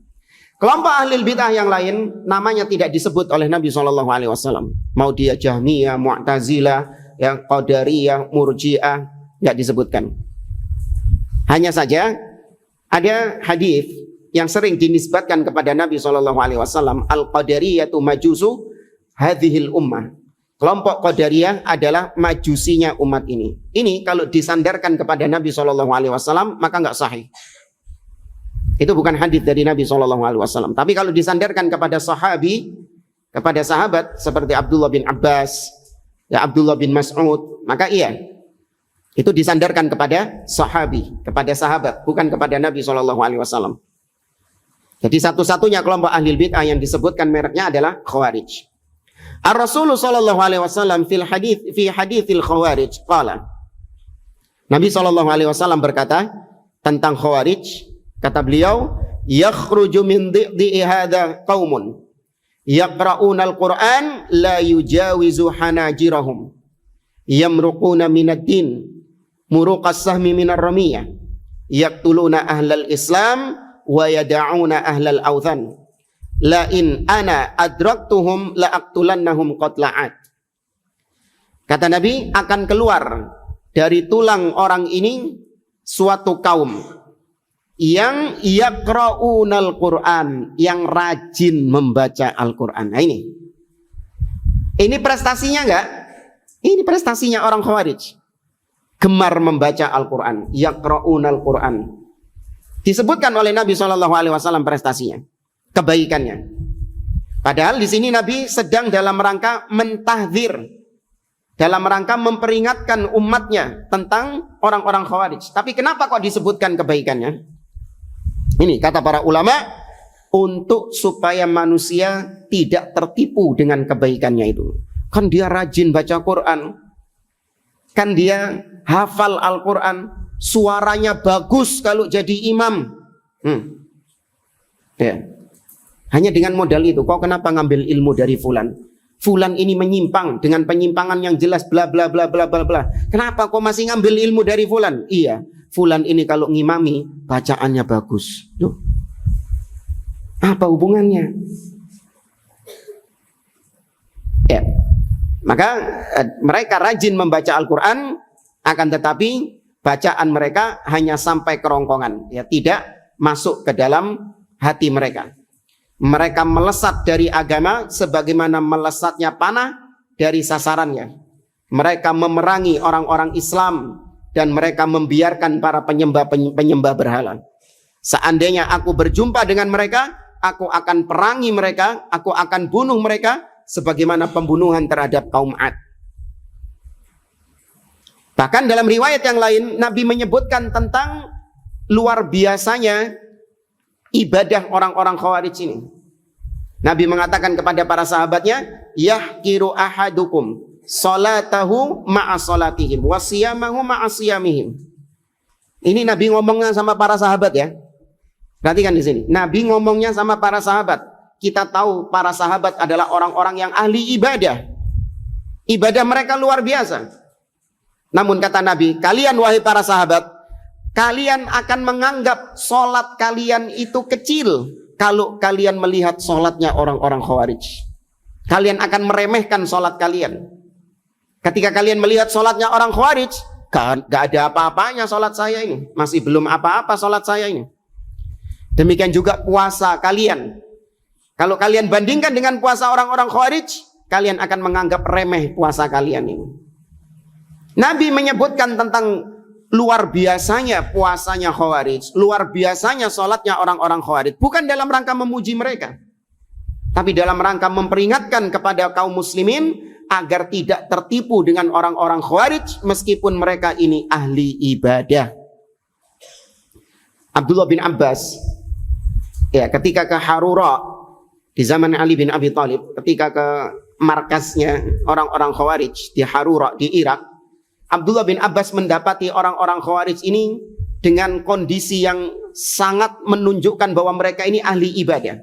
Kelompok ahli bid'ah yang lain namanya tidak disebut oleh Nabi SAW. Mau dia Jahmiyah, Mu'tazilah, yang Qadariyah, Murji'ah, tidak disebutkan. Hanya saja ada hadis yang sering dinisbatkan kepada Nabi SAW. Al-Qadariyatu majusu hadhil ummah. Kelompok Qadariyah adalah majusinya umat ini. Ini kalau disandarkan kepada Nabi SAW maka nggak sahih. Itu bukan hadis dari Nabi SAW. Tapi kalau disandarkan kepada sahabi, kepada sahabat seperti Abdullah bin Abbas, ya Abdullah bin Mas'ud, maka iya. Itu disandarkan kepada sahabi, kepada sahabat, bukan kepada Nabi SAW. Jadi satu-satunya kelompok ahli bid'ah yang disebutkan mereknya adalah Khawarij. Ar-Rasulullah SAW fi hadithil Khawarij qala. Nabi SAW berkata tentang Khawarij, kata beliau, yakhruju min dhi'i hadha qaumun yaqra'una al-Qur'an la yujawizu hanajirahum yamruquna minad din muruqas sahmi minar ramiyah yaqtuluna ahlal islam wa yada'una ahlal awthan la in ana adraktuhum la aqtulannahum qatla'at. Kata Nabi, akan keluar dari tulang orang ini suatu kaum yang yaqra'unal Qur'an, yang rajin membaca Al-Qur'an. Nah, ini prestasinya enggak? Ini prestasinya orang Khawarij. Gemar membaca Al-Qur'an, yaqra'unal Qur'an. Disebutkan oleh Nabi SAW prestasinya, kebaikannya. Padahal di sini Nabi sedang dalam rangka mentahdzir, dalam rangka memperingatkan umatnya tentang orang-orang Khawarij. Tapi kenapa kok disebutkan kebaikannya? Ini kata para ulama, untuk supaya manusia tidak tertipu dengan kebaikannya itu. Kan dia rajin baca Quran, kan dia hafal Al-Quran, suaranya bagus kalau jadi imam. Ya. Hanya dengan modal itu, kau kenapa ngambil ilmu dari fulan? Fulan ini menyimpang dengan penyimpangan yang jelas, bla bla bla bla bla bla. Kenapa kau masih ngambil ilmu dari fulan? Iya, fulan ini kalau ngimami bacaannya bagus. Loh, apa hubungannya? Ya, maka mereka rajin membaca Al-Quran, akan tetapi bacaan mereka hanya sampai kerongkongan, ya, tidak masuk ke dalam hati mereka. Mereka melesat dari agama sebagaimana melesatnya panah dari sasarannya. Mereka memerangi orang-orang Islam dan mereka membiarkan para penyembah berhala. Seandainya aku berjumpa dengan mereka, aku akan perangi mereka, aku akan bunuh mereka sebagaimana pembunuhan terhadap kaum Ad. Bahkan dalam riwayat yang lain, Nabi menyebutkan tentang luar biasanya ibadah orang-orang Khawarij ini. Nabi mengatakan kepada para sahabatnya, yahkiru ahadukum salatahu ma'a salatihim wa siyamahu ma'a siyamihim. Ini Nabi ngomongnya sama para sahabat, ya. Perhatikan di sini. Nabi ngomongnya sama para sahabat. Kita tahu para sahabat adalah orang-orang yang ahli ibadah. Ibadah mereka luar biasa. Namun kata Nabi, kalian wahai para sahabat, kalian akan menganggap sholat kalian itu kecil kalau kalian melihat sholatnya orang-orang Khawarij. Kalian akan meremehkan sholat kalian. Ketika kalian melihat sholatnya orang Khawarij, gak ada apa-apanya sholat saya ini. Masih belum apa-apa sholat saya ini. Demikian juga puasa kalian. Kalau kalian bandingkan dengan puasa orang-orang Khawarij, kalian akan menganggap remeh puasa kalian ini. Nabi menyebutkan tentang luar biasanya puasanya Khawarij, luar biasanya sholatnya orang-orang Khawarij, bukan dalam rangka memuji mereka, tapi dalam rangka memperingatkan kepada kaum muslimin agar tidak tertipu dengan orang-orang Khawarij meskipun mereka ini ahli ibadah. Abdullah bin Abbas, ya, ketika ke Harura di zaman Ali bin Abi Thalib, ketika ke markasnya orang-orang Khawarij di Harura di Irak, Abdullah bin Abbas mendapati orang-orang Khawarij ini dengan kondisi yang sangat menunjukkan bahwa mereka ini ahli ibadah.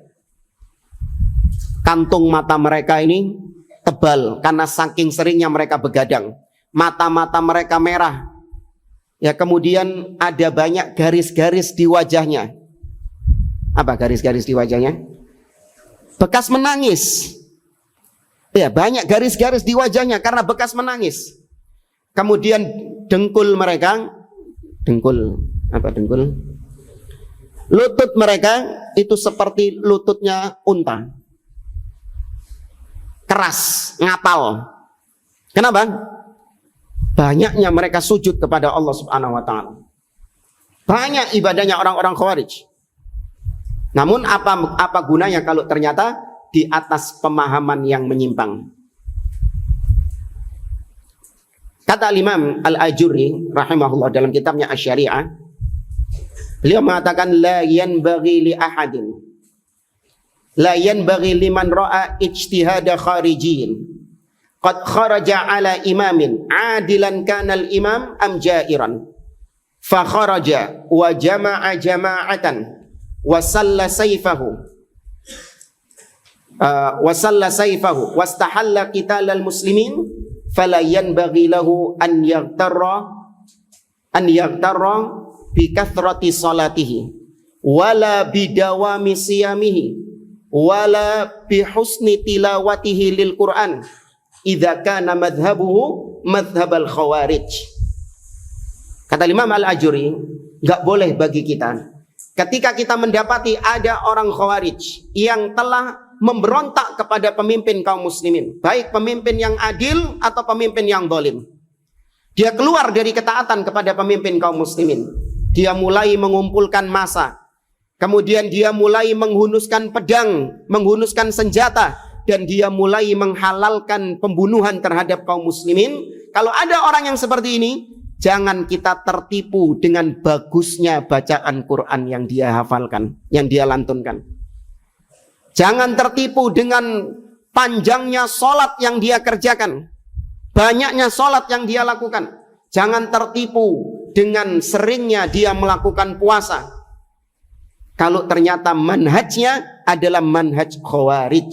Kantung mata mereka ini tebal karena saking seringnya mereka begadang. Mata-mata mereka merah. Ya, kemudian ada banyak garis-garis di wajahnya. Apa garis-garis di wajahnya? Bekas menangis. Ya, banyak garis-garis di wajahnya karena bekas menangis. Kemudian dengkul mereka, lutut mereka itu seperti lututnya unta, keras, ngapal. Kenapa? Banyaknya mereka sujud kepada Allah Subhanahu wa Ta'ala. Banyak ibadahnya orang-orang Khawarij. Namun apa gunanya kalau ternyata di atas pemahaman yang menyimpang? Kata Imam Al-Ajurri rahimahullah dalam kitabnya Asy-Syari'ah, beliau mengatakan la yanbaghi li ahadin, la yanbaghi liman ra'a ijtihada kharijin qad kharaja ala imamin adilan kana al-imam am ja'iran fa kharaja wa jama'a jama'atan wa salla sayfahu wastahalla qitalal muslimin fala yanbaghi lahu an yaghtarra bi kathrati salatihi wala bidawami siyamihi wala bi husni tilawatihi lil Qur'an idza kana madhhabuhu madhhabal khawarij. Kata Imam Al-Ajuri, enggak boleh bagi kita ketika kita mendapati ada orang khawarij yang telah memberontak kepada pemimpin kaum muslimin, baik pemimpin yang adil atau pemimpin yang zalim. Dia keluar dari ketaatan kepada pemimpin kaum muslimin. Dia mulai mengumpulkan massa. Kemudian dia mulai menghunuskan pedang, menghunuskan senjata, dan dia mulai menghalalkan pembunuhan terhadap kaum muslimin. Kalau ada orang yang seperti ini, jangan kita tertipu dengan bagusnya bacaan Quran yang dia hafalkan, yang dia lantunkan. Jangan tertipu dengan panjangnya sholat yang dia kerjakan, banyaknya sholat yang dia lakukan. Jangan tertipu dengan seringnya dia melakukan puasa. Kalau ternyata manhajnya adalah manhaj khawarij,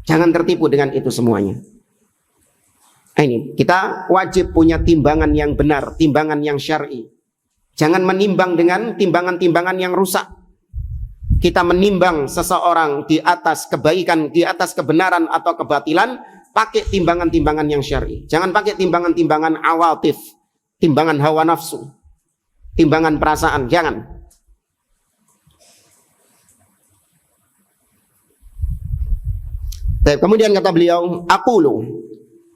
jangan tertipu dengan itu semuanya. Ini kita wajib punya timbangan yang benar, timbangan yang syar'i. Jangan menimbang dengan timbangan-timbangan yang rusak. Kita menimbang seseorang di atas kebaikan, di atas kebenaran atau kebatilan, pakai timbangan-timbangan yang syar'i. Jangan pakai timbangan-timbangan awatif, timbangan hawa nafsu, timbangan perasaan, jangan. Kemudian kata beliau, aqulu,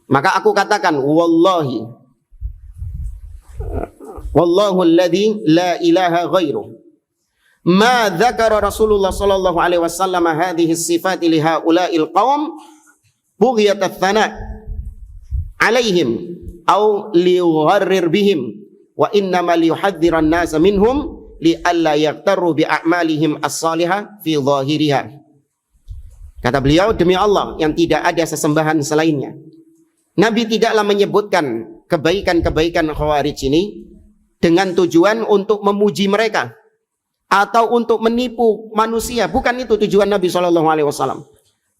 maka aku katakan, wallahi, wallahu alladhi la ilaha ghairuh, ma dzakara Rasulullah sallallahu alaihi wasallam hadhihi sifat li haula'il qaum bughyat ats-tsana' alaihim aw liyugharrir bihim wa innama liyuhadziran nasa minhum li alla yaqtaru bi a'malihim as-salihah fi dhahiriha. Kata beliau, demi Allah yang tidak ada sesembahan selainnya, Nabi tidaklah menyebutkan kebaikan-kebaikan khawarij ini dengan tujuan untuk memuji mereka atau untuk menipu manusia. Bukan itu tujuan Nabi SAW.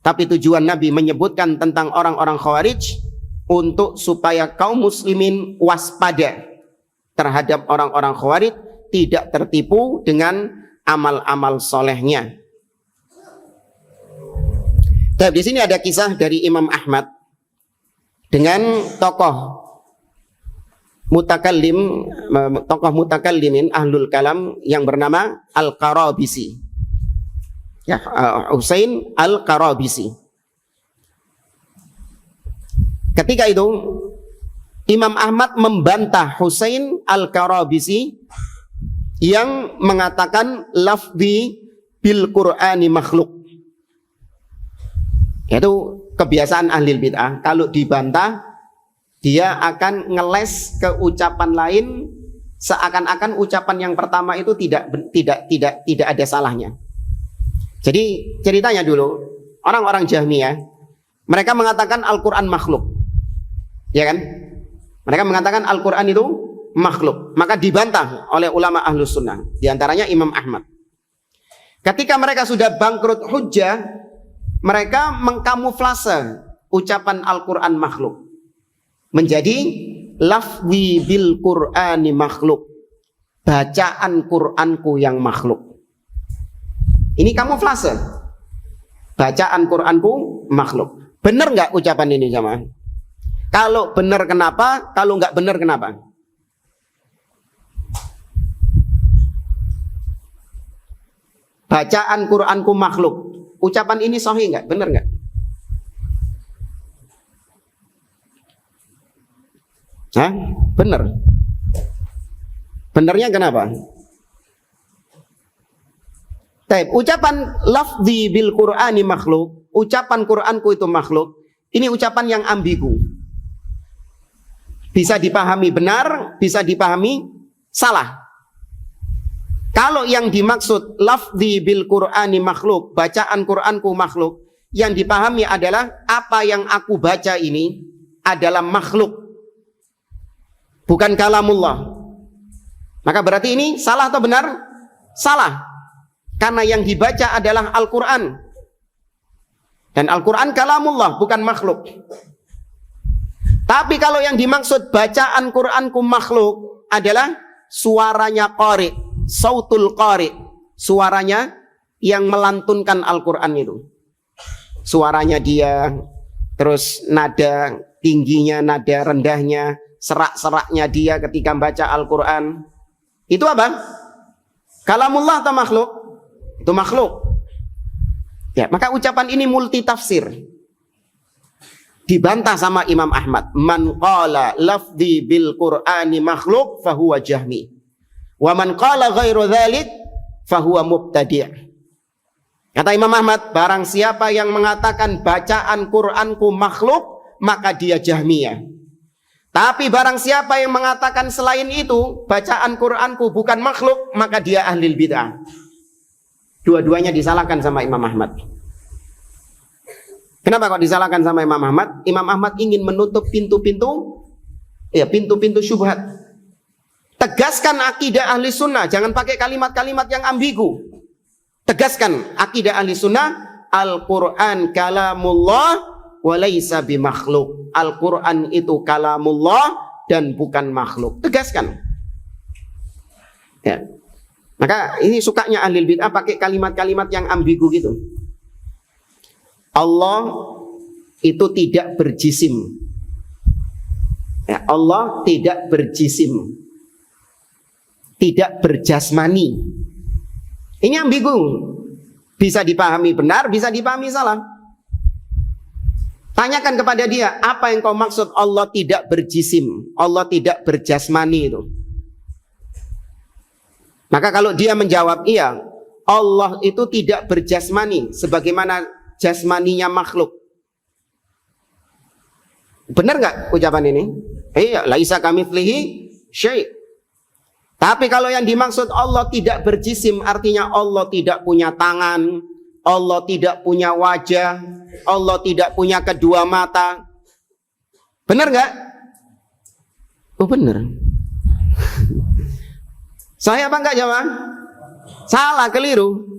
Tapi tujuan Nabi menyebutkan tentang orang-orang khawarij untuk supaya kaum muslimin waspada terhadap orang-orang khawarij, tidak tertipu dengan amal-amal solehnya. Di sini ada kisah dari Imam Ahmad dengan tokoh mutakallimin ahlul kalam yang bernama Al-Qarabisi, ya, Husain Al-Qarabisi. Ketika itu Imam Ahmad membantah Husain Al-Qarabisi yang mengatakan lafzi bil Qur'ani makhluk. Itu kebiasaan ahli bid'ah, kalau dibantah dia akan ngeles ke ucapan lain seakan-akan ucapan yang pertama itu tidak ada salahnya. Jadi ceritanya dulu orang-orang Jahmiyah, mereka mengatakan Al-Qur'an makhluk. Ya kan? Mereka mengatakan Al-Qur'an itu makhluk. Maka dibantah oleh ulama Ahlus Sunnah, di antaranya Imam Ahmad. Ketika mereka sudah bangkrut hujjah, mereka mengkamuflase ucapan Al-Quran makhluk menjadi lafzi bil Qur'ani makhluk, bacaan Qur'anku yang makhluk. Ini kamuflase, bacaan Qur'anku makhluk. Benar nggak ucapan ini jamaah? Kalau benar kenapa? Kalau nggak benar kenapa? Bacaan Qur'anku makhluk, ucapan ini sahih nggak? Benar nggak? Hah? Benar. Benarnya kenapa? Ucapan lafzi bil Qur'ani makhluk, ucapan Qur'anku itu makhluk, ini ucapan yang ambigu. Bisa dipahami benar, bisa dipahami salah. Kalau yang dimaksud lafzi bil Qur'ani makhluk, bacaan Qur'anku makhluk, yang dipahami adalah apa yang aku baca ini adalah makhluk, bukan kalamullah. Maka berarti ini salah atau benar? Salah. Karena yang dibaca adalah Al-Quran. Dan Al-Quran kalamullah, bukan makhluk. Tapi kalau yang dimaksud bacaan Qur'anku makhluk adalah suaranya qari, sautul qari, suaranya yang melantunkan Al-Quran itu. Suaranya dia, terus nada tingginya, nada rendahnya, serak-seraknya dia ketika membaca Al-Quran. Itu apa? Kalamullah atau makhluk? Itu makhluk. Ya, maka ucapan ini multi tafsir. Dibantah sama Imam Ahmad. Man qala lafzi bil Qur'ani makhluk fahuwa jahmi. Wa man qala ghairu dzalik fahuwa mubtadi'. Kata Imam Ahmad, barang siapa yang mengatakan bacaan Qur'anku makhluk, maka dia Jahmiyah. Tapi barang siapa yang mengatakan selain itu, bacaan Qur'anku bukan makhluk, maka dia ahlil bid'ah. Dua-duanya disalahkan sama Imam Ahmad. Kenapa kok disalahkan sama Imam Ahmad? Imam Ahmad ingin menutup pintu-pintu syubhat. Tegaskan akidah ahli sunnah, jangan pakai kalimat-kalimat yang ambigu. Tegaskan akidah ahli sunnah, Al-Quran kalamullah wa laysa bimakhluk. Al-Quran itu kalamullah dan bukan makhluk. Tegaskan. Ya. Maka ini sukanya ahli bid'ah pakai kalimat-kalimat yang ambigu gitu. Allah itu tidak berjisim. Ya, Allah tidak berjisim. Tidak berjasmani. Ini ambigu. Bisa dipahami benar, bisa dipahami salah. Tanyakan kepada dia, apa yang kau maksud Allah tidak berjisim, Allah tidak berjasmani itu? Maka kalau dia menjawab iya, Allah itu tidak berjasmani sebagaimana jasmaninya makhluk. Benar nggak ucapan ini? Iya, laisa kamitslihi syai'. Tapi kalau yang dimaksud Allah tidak berjisim, artinya Allah tidak punya tangan, Allah tidak punya wajah, Allah tidak punya kedua mata. Benar nggak? Oh benar. Saya apa enggak jawab? Salah, keliru.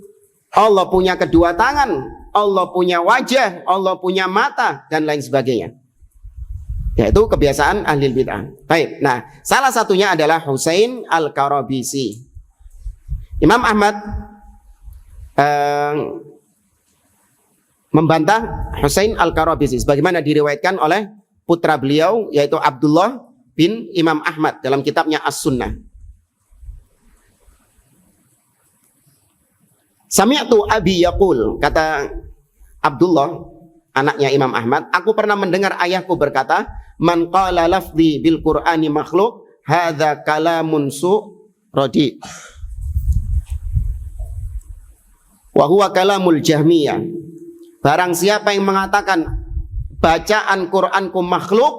Allah punya kedua tangan, Allah punya wajah, Allah punya mata, dan lain sebagainya. Yaitu kebiasaan ahli bid'ah. Baik. Nah, salah satunya adalah Husain Al-Karabisi. Imam Ahmad membantah Husain Al-Karabisi sebagaimana diriwayatkan oleh putra beliau yaitu Abdullah bin Imam Ahmad dalam kitabnya As-Sunnah. Sami'tu abi yaqul, kata Abdullah anaknya Imam Ahmad, aku pernah mendengar ayahku berkata, man qala lafzi bil Qur'ani makhluk, hadza kalamun radi. Wa huwa kalamul Jahmiyah. Barang siapa yang mengatakan bacaan Qur'anku makhluk,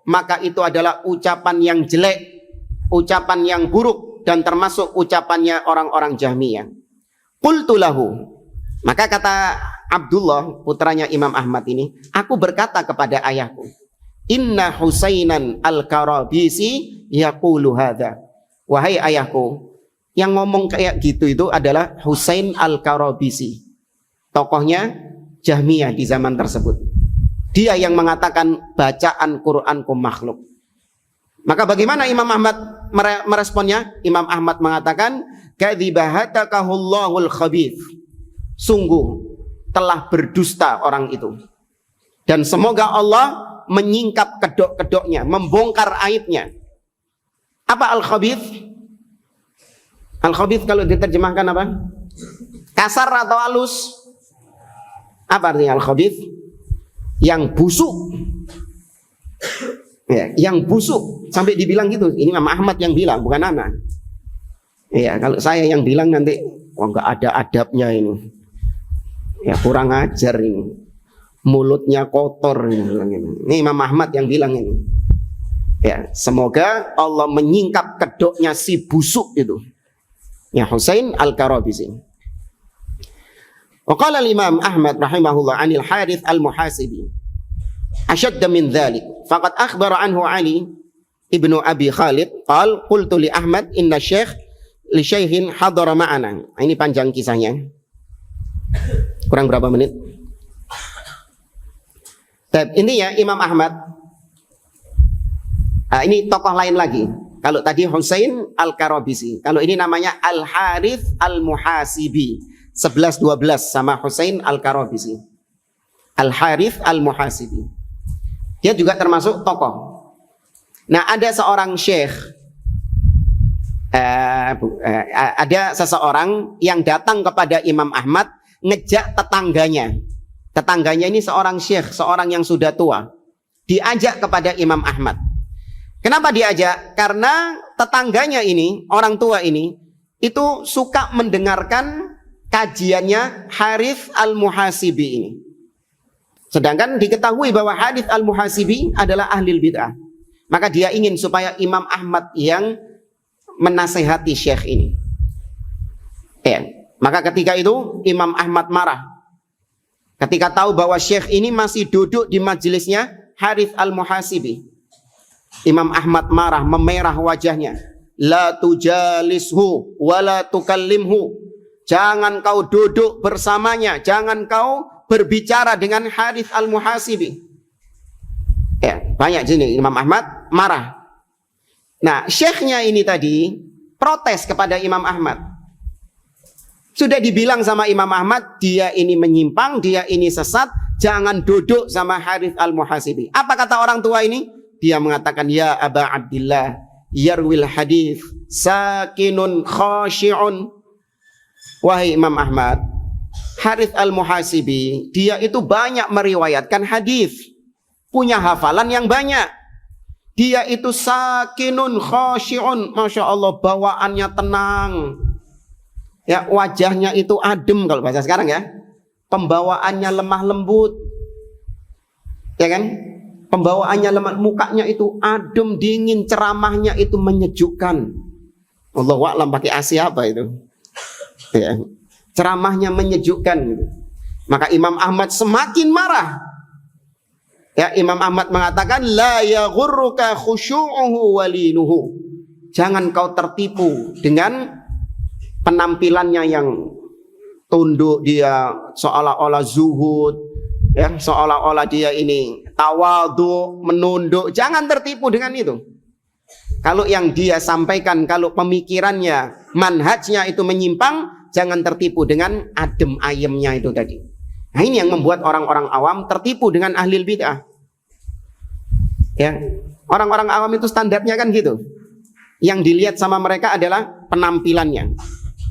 maka itu adalah ucapan yang jelek, ucapan yang buruk, dan termasuk ucapannya orang-orang Jahmiyah. Qultu lahu, maka kata Abdullah putranya Imam Ahmad ini, aku berkata kepada ayahku, inna Husainan Al-Karabisi yaqulu hadza. Wahai ayahku, yang ngomong kayak gitu itu adalah Husain Al-Karabisi, tokohnya Jahmiyah di zaman tersebut. Dia yang mengatakan bacaan Qur'anku makhluk. Maka bagaimana Imam Ahmad meresponnya? Imam Ahmad mengatakan, kadzibahatakahullahul khabith. Sungguh telah berdusta orang itu. Dan semoga Allah menyingkap kedok-kedoknya, membongkar aibnya. Apa al-khabith? Al-khabith kalau diterjemahkan apa? Kasar atau halus? Apa artinya al-khabith? Yang busuk. Ya, yang busuk. Sampai dibilang gitu. Ini Imam Ahmad yang bilang, bukan anak. Ya, kalau saya yang bilang nanti, wah nggak ada adabnya ini. Ya, kurang ajar ini. Mulutnya kotor ini. Ini Imam Ahmad yang bilang ini. Ya, semoga Allah menyingkap kedoknya si busuk itu. Ya, Husain Al-Karabisi. Wa qala al-Imam Ahmad rahimahullah anil Harith al-Muhasibi ashadda min dhalik faqad akhbara anhu Ali ibnu Abi Khalid qal qultu li Ahmad inna syekh li syekhin hadara ma'ana. Ini panjang kisahnya, kurang berapa menit. Intinya Imam Ahmad, ini tokoh lain lagi. Kalau tadi Husain Al-Karabisi, kalau ini namanya Al-Harith Al-Muhasibi. 11-12 sama Husain Al-Karabisi. Al-Harith Al-Muhasibi. Dia juga termasuk tokoh. Nah, ada seorang syekh, ada seseorang yang datang kepada Imam Ahmad ngejak tetangganya. Tetangganya ini seorang syekh, seorang yang sudah tua. Diajak kepada Imam Ahmad. Kenapa diajak? Karena tetangganya ini, orang tua ini, itu suka mendengarkan kajiannya Harith Al-Muhasibi ini. Sedangkan diketahui bahwa Harith Al-Muhasibi adalah ahli bid'ah. Maka dia ingin supaya Imam Ahmad yang menasehati syekh ini. Maka ketika itu Imam Ahmad marah. Ketika tahu bahwa syekh ini masih duduk di majelisnya Harith Al-Muhasibi. Imam Ahmad marah, memerah wajahnya. La tujalishu wa la tukallimhu. Jangan kau duduk bersamanya, jangan kau berbicara dengan Harith Al-Muhasibi. Banyak sini Imam Ahmad marah. Nah, syekhnya ini tadi protes kepada Imam Ahmad. Sudah dibilang sama Imam Ahmad, dia ini menyimpang, dia ini sesat, jangan duduk sama Harith Al-Muhasibi. Apa kata orang tua ini? Dia mengatakan, ya Aba Abdillah, yarwil hadith, sakinun khashi'un. Wahai Imam Ahmad, Harith Al-Muhasibi, dia itu banyak meriwayatkan hadis, punya hafalan yang banyak. Dia itu sakinun khashi'un, masya Allah, bawaannya tenang. Ya, wajahnya itu adem kalau bahasa sekarang ya. Pembawaannya lemah lembut. Ya kan? Pembawaannya lemah, mukanya itu adem, dingin, ceramahnya itu menyejukkan. Allahu a'lam pakai asi apa itu. Ya, ceramahnya menyejukkan. Maka Imam Ahmad semakin marah. Ya, Imam Ahmad mengatakan la yaghurruka khusyu'uhu walinuhu. Jangan kau tertipu dengan penampilannya yang tunduk, dia seolah-olah zuhud, ya, seolah-olah dia ini tawadhu, menunduk. Jangan tertipu dengan itu. Kalau yang dia sampaikan, kalau pemikirannya, manhajnya itu menyimpang, jangan tertipu dengan adem ayemnya itu tadi. Nah, ini yang membuat orang-orang awam tertipu dengan ahli bid'ah. Ya, orang-orang awam itu standarnya kan gitu. Yang dilihat sama mereka adalah penampilannya.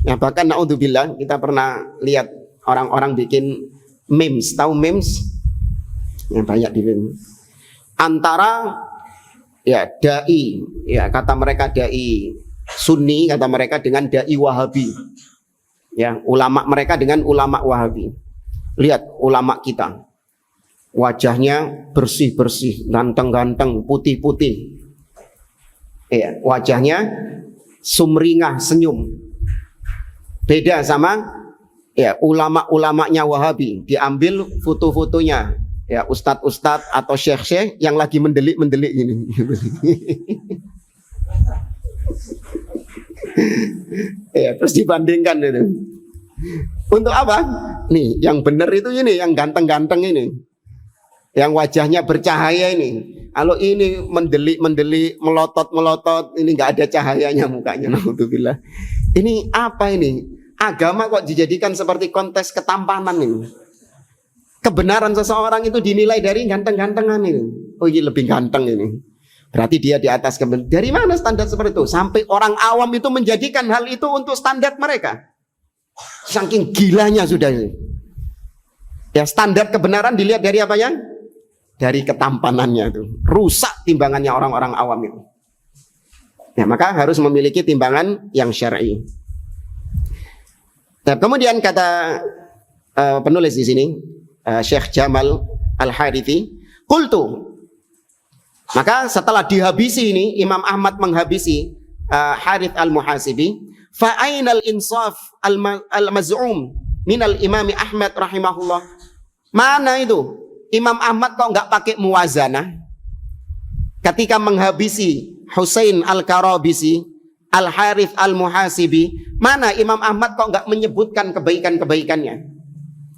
Ya, bahkan naudzubillah, kita pernah lihat orang-orang bikin memes, tahu memes? Ya, banyak di memes. Antara ya dai, ya kata mereka dai Sunni, kata mereka dengan dai Wahabi. Ya, ulama mereka dengan ulama Wahabi. Lihat ulama kita, wajahnya bersih-bersih, ganteng-ganteng, putih-putih. Ya, wajahnya sumringah, senyum. Beda sama ya ulama-ulamanya Wahabi, diambil foto-fotonya ya ustadz-ustadz atau syekh-syekh yang lagi mendelik-mendelik ini. Ya, terus dibandingkan itu. Untuk apa? Nih, yang benar itu ini, yang ganteng-ganteng ini. Yang wajahnya bercahaya ini. Kalau ini mendelik-mendelik, melotot-melotot, ini nggak ada cahayanya mukanya. Naudzubillah. Ini apa ini? Agama kok dijadikan seperti kontes ketampanan ini. Kebenaran seseorang itu dinilai dari ganteng-gantengan ini. Oh, ini lebih ganteng ini. Berarti dia di atas kebenaran. Dari mana standar seperti itu? Sampai orang awam itu menjadikan hal itu untuk standar mereka. Saking gilanya sudah ini. Ya, standar kebenaran dilihat dari apa ya? Dari ketampanannya itu. Rusak timbangannya orang-orang awam itu. Ya, maka harus memiliki timbangan yang syar'i. Nah, kemudian kata penulis di sini, Syekh Jamal Al-Harithi, qultu. Maka setelah dihabisi ini, Imam Ahmad menghabisi Harith Al-Muhasibi, fa ainal insaf al-maz'um minal Imam Ahmad rahimahullah. Mana itu? Imam Ahmad kok enggak pakai muwazanah ketika menghabisi Husain Al-Karabisi, Al-Harith Al-Muhasibi? Mana Imam Ahmad kok enggak menyebutkan kebaikan-kebaikannya?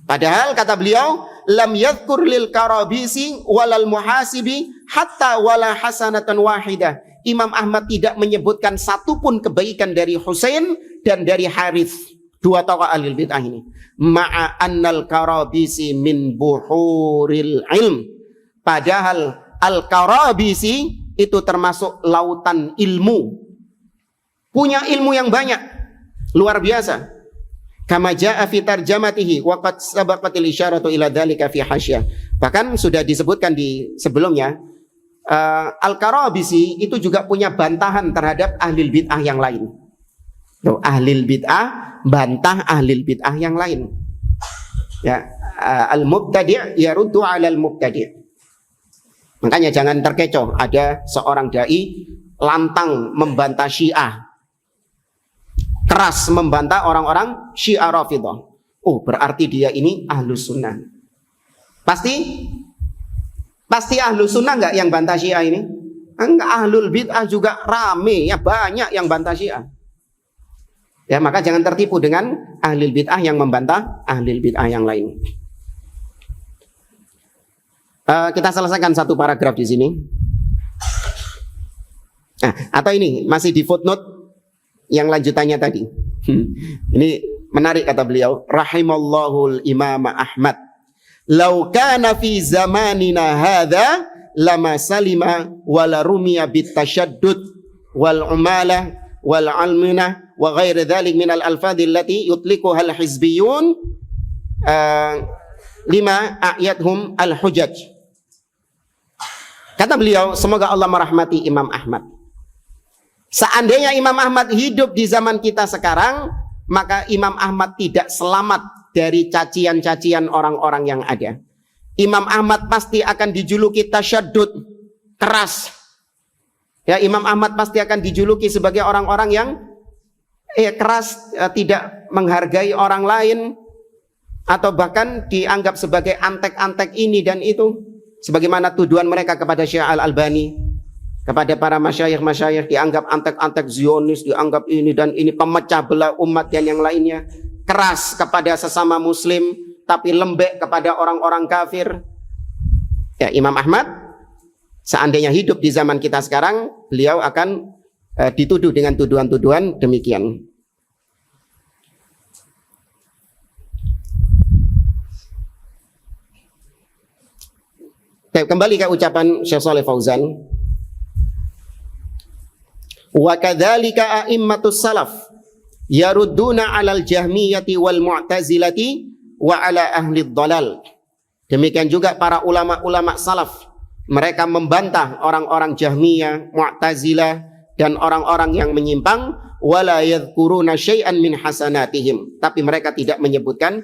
Padahal kata beliau, lam yadhkur lil Karabisi walal Muhasibi hatta wala hasanatan wahidah. Imam Ahmad tidak menyebutkan satupun kebaikan dari Husain dan dari Harith. dua tokoh ahli bid'ah ini. Ma'a annal Karabisi min buhuril ilm. Padahal Al-Karabisi itu termasuk lautan ilmu. Punya ilmu yang banyak. Luar biasa. Kama jaa fi tarjamatihi wa qad sabaqatil isyaratu ila dzalika fi hasyah. Bahkan sudah disebutkan di sebelumnya, Al-Karabisi itu juga punya bantahan terhadap ahli bid'ah yang lain. Tuh, ahli bid'ah bantah ahli bid'ah yang lain. Ya, al-mubtadi' yaruddu 'ala al-mubtadi'. Makanya jangan terkecoh ada seorang dai lantang membantah Syiah. Keras membantah orang-orang Syiah Rafidhah. Oh, berarti dia ini Ahlus Sunnah. Pasti Ahlus Sunnah enggak yang bantah Syiah ini? Enggak, Ahlul Bid'ah juga rame ya, banyak yang bantah Syiah. Ya, maka jangan tertipu dengan Ahlul Bid'ah yang membantah Ahlul Bid'ah yang lain. Kita selesaikan satu paragraf di sini. Nah, atau ini masih di footnote yang lanjutannya tadi. Ini menarik kata beliau, rahimallahul Imam Ahmad. Lau kana fi zamanina hadza lama salima wala rumiya bitasyaddud wal umalah wal almina wa ghairi dzalik min al alfadhi allati yutliquha al hizbiyun lima a'yadhum al hujaj. Kata beliau, semoga Allah merahmati Imam Ahmad. Seandainya Imam Ahmad hidup di zaman kita sekarang, maka Imam Ahmad tidak selamat dari cacian-cacian orang-orang yang ada. Imam Ahmad pasti akan dijuluki tasyaddud, keras. Ya, Imam Ahmad pasti akan dijuluki sebagai orang-orang yang keras, tidak menghargai orang lain, atau bahkan dianggap sebagai antek-antek ini dan itu, sebagaimana tuduhan mereka kepada Syekh Al-Albani, kepada para masyayikh-masyayikh, dianggap antek-antek Zionis, dianggap ini dan ini, pemecah belah umat dan yang lainnya. Keras kepada sesama muslim, tapi lembek kepada orang-orang kafir. Ya, Imam Ahmad seandainya hidup di zaman kita sekarang, beliau akan dituduh dengan tuduhan-tuduhan demikian. Kembali ke ucapan Syekh Shalih Fauzan. Wa kadzalika a'immatus salaf yarudduna 'alal jahmiyati wal mu'tazilati wa 'ala ahli dhalal. Demikian juga para ulama-ulama salaf, mereka membantah orang-orang Jahmiyah, Mu'tazilah dan orang-orang yang menyimpang, wala yadhkuruna syai'an min hasanatihim, tapi mereka tidak menyebutkan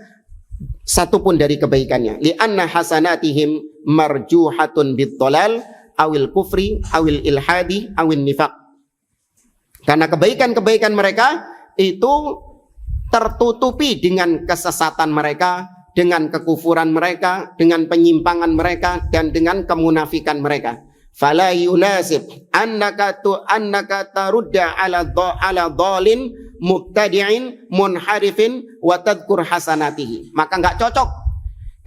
satupun dari kebaikannya. Li'anna hasanatihim marjuhatun bid-dhalal awil kufri awil ilhadi awil nifaq. Karena kebaikan-kebaikan mereka itu tertutupi dengan kesesatan mereka, dengan kekufuran mereka, dengan penyimpangan mereka, dan dengan kemunafikan mereka. Fala yunasib annaka tarudda ala dhalin mubtadi'in munharifin wa tadhkur hasanatihi. Maka enggak cocok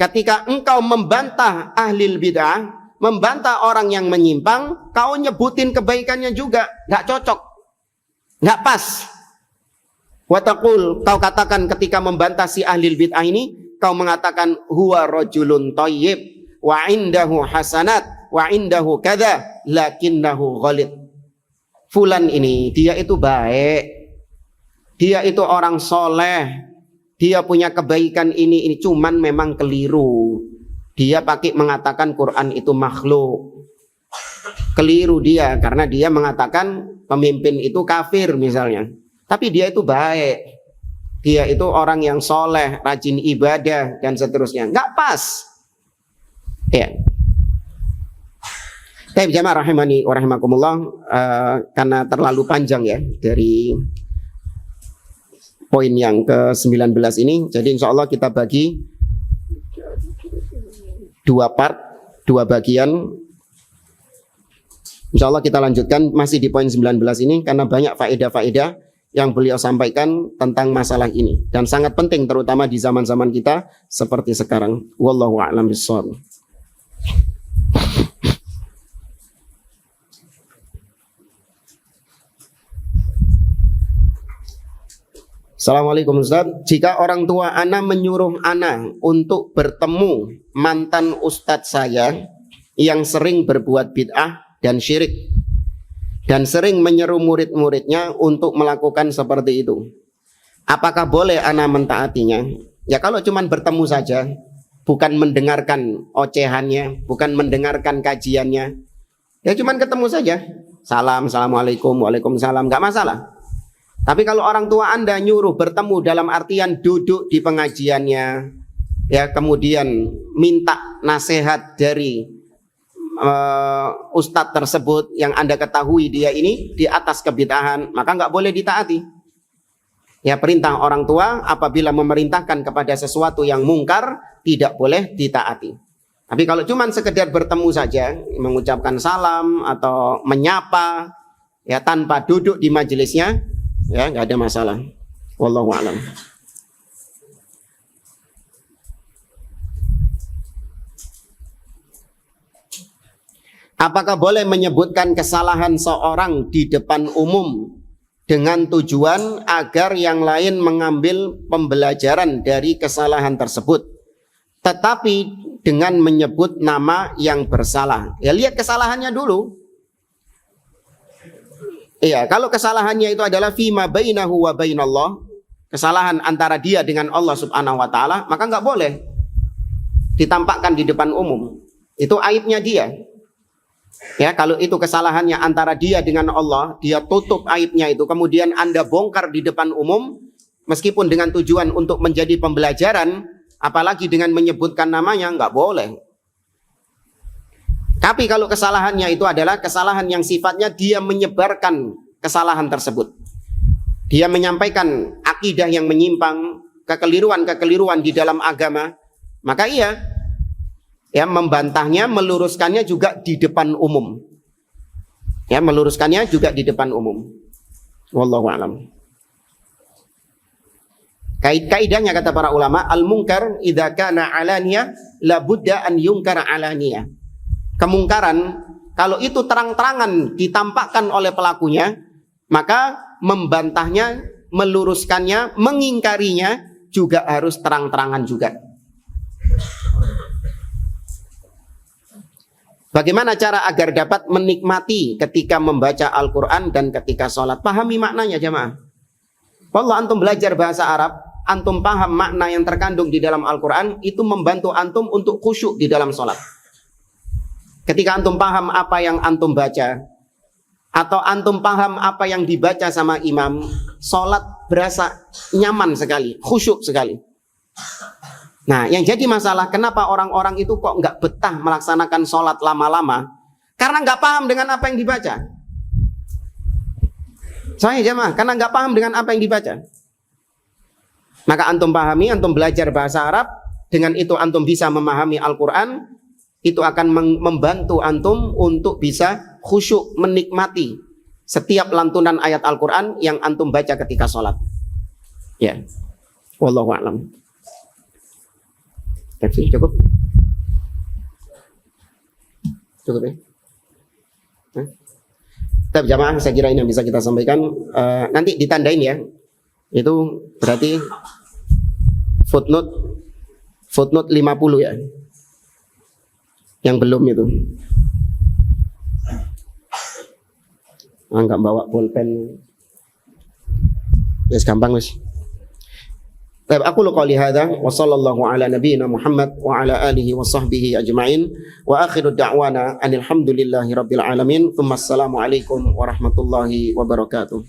ketika engkau membantah ahlil bid'ah, membantah orang yang menyimpang, kau nyebutin kebaikannya juga. Enggak cocok, enggak pas. Wa taqul, kau katakan ketika membantah si ahlil bid'ah ini, kau mengatakan huwa rajulun thayyib wa indahu hasanat wa indahu kadza lakinnahu ghalid. Fulan ini dia itu baik, dia itu orang soleh, dia punya kebaikan ini cuman memang keliru. Dia pakai mengatakan Quran itu makhluk. Keliru dia karena dia mengatakan pemimpin itu kafir misalnya. Tapi dia itu baik, dia itu orang yang soleh, rajin ibadah dan seterusnya. Nggak pas. Ya. Tapi jamaah rahimani wa rahimakumullah, karena terlalu panjang ya dari poin yang ke-19 ini, jadi insya Allah kita bagi dua part, dua bagian. Insya Allah kita lanjutkan masih di poin 19 ini karena banyak faedah-faedah yang beliau sampaikan tentang masalah ini dan sangat penting terutama di zaman-zaman kita seperti sekarang. Wallahu a'lam bishawab. Assalamualaikum Ustaz. Jika orang tua ana menyuruh ana untuk bertemu mantan ustadz saya yang sering berbuat bid'ah dan syirik dan sering menyeru murid-muridnya untuk melakukan seperti itu, apakah boleh ana mentaatinya? Ya kalau cuman bertemu saja, bukan mendengarkan ocehannya, bukan mendengarkan kajiannya, ya cuman ketemu saja, salam, assalamualaikum, waalaikumsalam, nggak masalah. Tapi kalau orang tua Anda nyuruh bertemu dalam artian duduk di pengajiannya, ya kemudian minta nasihat dari ustadz tersebut yang Anda ketahui dia ini di atas kebid'ahan, maka nggak boleh ditaati. Ya perintah orang tua apabila memerintahkan kepada sesuatu yang mungkar tidak boleh ditaati. Tapi kalau cuma sekedar bertemu saja, mengucapkan salam atau menyapa, ya tanpa duduk di majelisnya, ya nggak ada masalah. Wallahu a'lam. Apakah boleh menyebutkan kesalahan seorang di depan umum dengan tujuan agar yang lain mengambil pembelajaran dari kesalahan tersebut, tetapi dengan menyebut nama yang bersalah? Ya lihat kesalahannya dulu. Iya, kalau kesalahannya itu adalah fima bainahu wa bainallah, kesalahan antara dia dengan Allah Subhanahu wa taala, maka nggak boleh ditampakkan di depan umum. Itu aibnya dia. Ya, kalau itu kesalahannya antara dia dengan Allah, dia tutup aibnya itu, kemudian Anda bongkar di depan umum, meskipun dengan tujuan untuk menjadi pembelajaran, apalagi dengan menyebutkan namanya, nggak boleh. Tapi kalau kesalahannya itu adalah kesalahan yang sifatnya dia menyebarkan kesalahan tersebut, dia menyampaikan akidah yang menyimpang, kekeliruan-kekeliruan di dalam agama, maka iya, ya membantahnya, meluruskannya juga di depan umum. Ya, meluruskannya juga di depan umum. Wallahu a'lam. Kaidahnya kata para ulama, al-munkar idza kana alaniyah la budda an yunkara alaniyah. Kemungkaran kalau itu terang-terangan ditampakkan oleh pelakunya, maka membantahnya, meluruskannya, mengingkarinya juga harus terang-terangan juga. Bagaimana cara agar dapat menikmati ketika membaca Al-Quran dan ketika sholat? Pahami maknanya jemaah. Kalau antum belajar bahasa Arab, antum paham makna yang terkandung di dalam Al-Quran, itu membantu antum untuk khusyuk di dalam sholat. Ketika antum paham apa yang antum baca, atau antum paham apa yang dibaca sama imam, sholat berasa nyaman sekali, khusyuk sekali. Nah, yang jadi masalah kenapa orang-orang itu kok nggak betah melaksanakan sholat lama-lama? Karena nggak paham dengan apa yang dibaca. Saya jemaah, karena nggak paham dengan apa yang dibaca. Maka antum pahami, antum belajar bahasa Arab, dengan itu antum bisa memahami Al-Quran, itu akan membantu antum untuk bisa khusyuk menikmati setiap lantunan ayat Al-Quran yang antum baca ketika sholat. Ya, wallahu a'lam. Cukup? Cukup ya? Tapi jamaah, saya kira ini yang bisa kita sampaikan. Nanti ditandain ya. Itu berarti footnote 50 ya. Yang belum itu. Enggak bawa pulpen. Wes gampang wes. Aku qouli hadza wa sallallahu ala nabiyyina Muhammad wa ala alihi wa sahbihi ajma'in wa akhiru da'wana anil hamdulillahi rabbil alamin. Assalamu alaikum warahmatullahi wabarakatuh.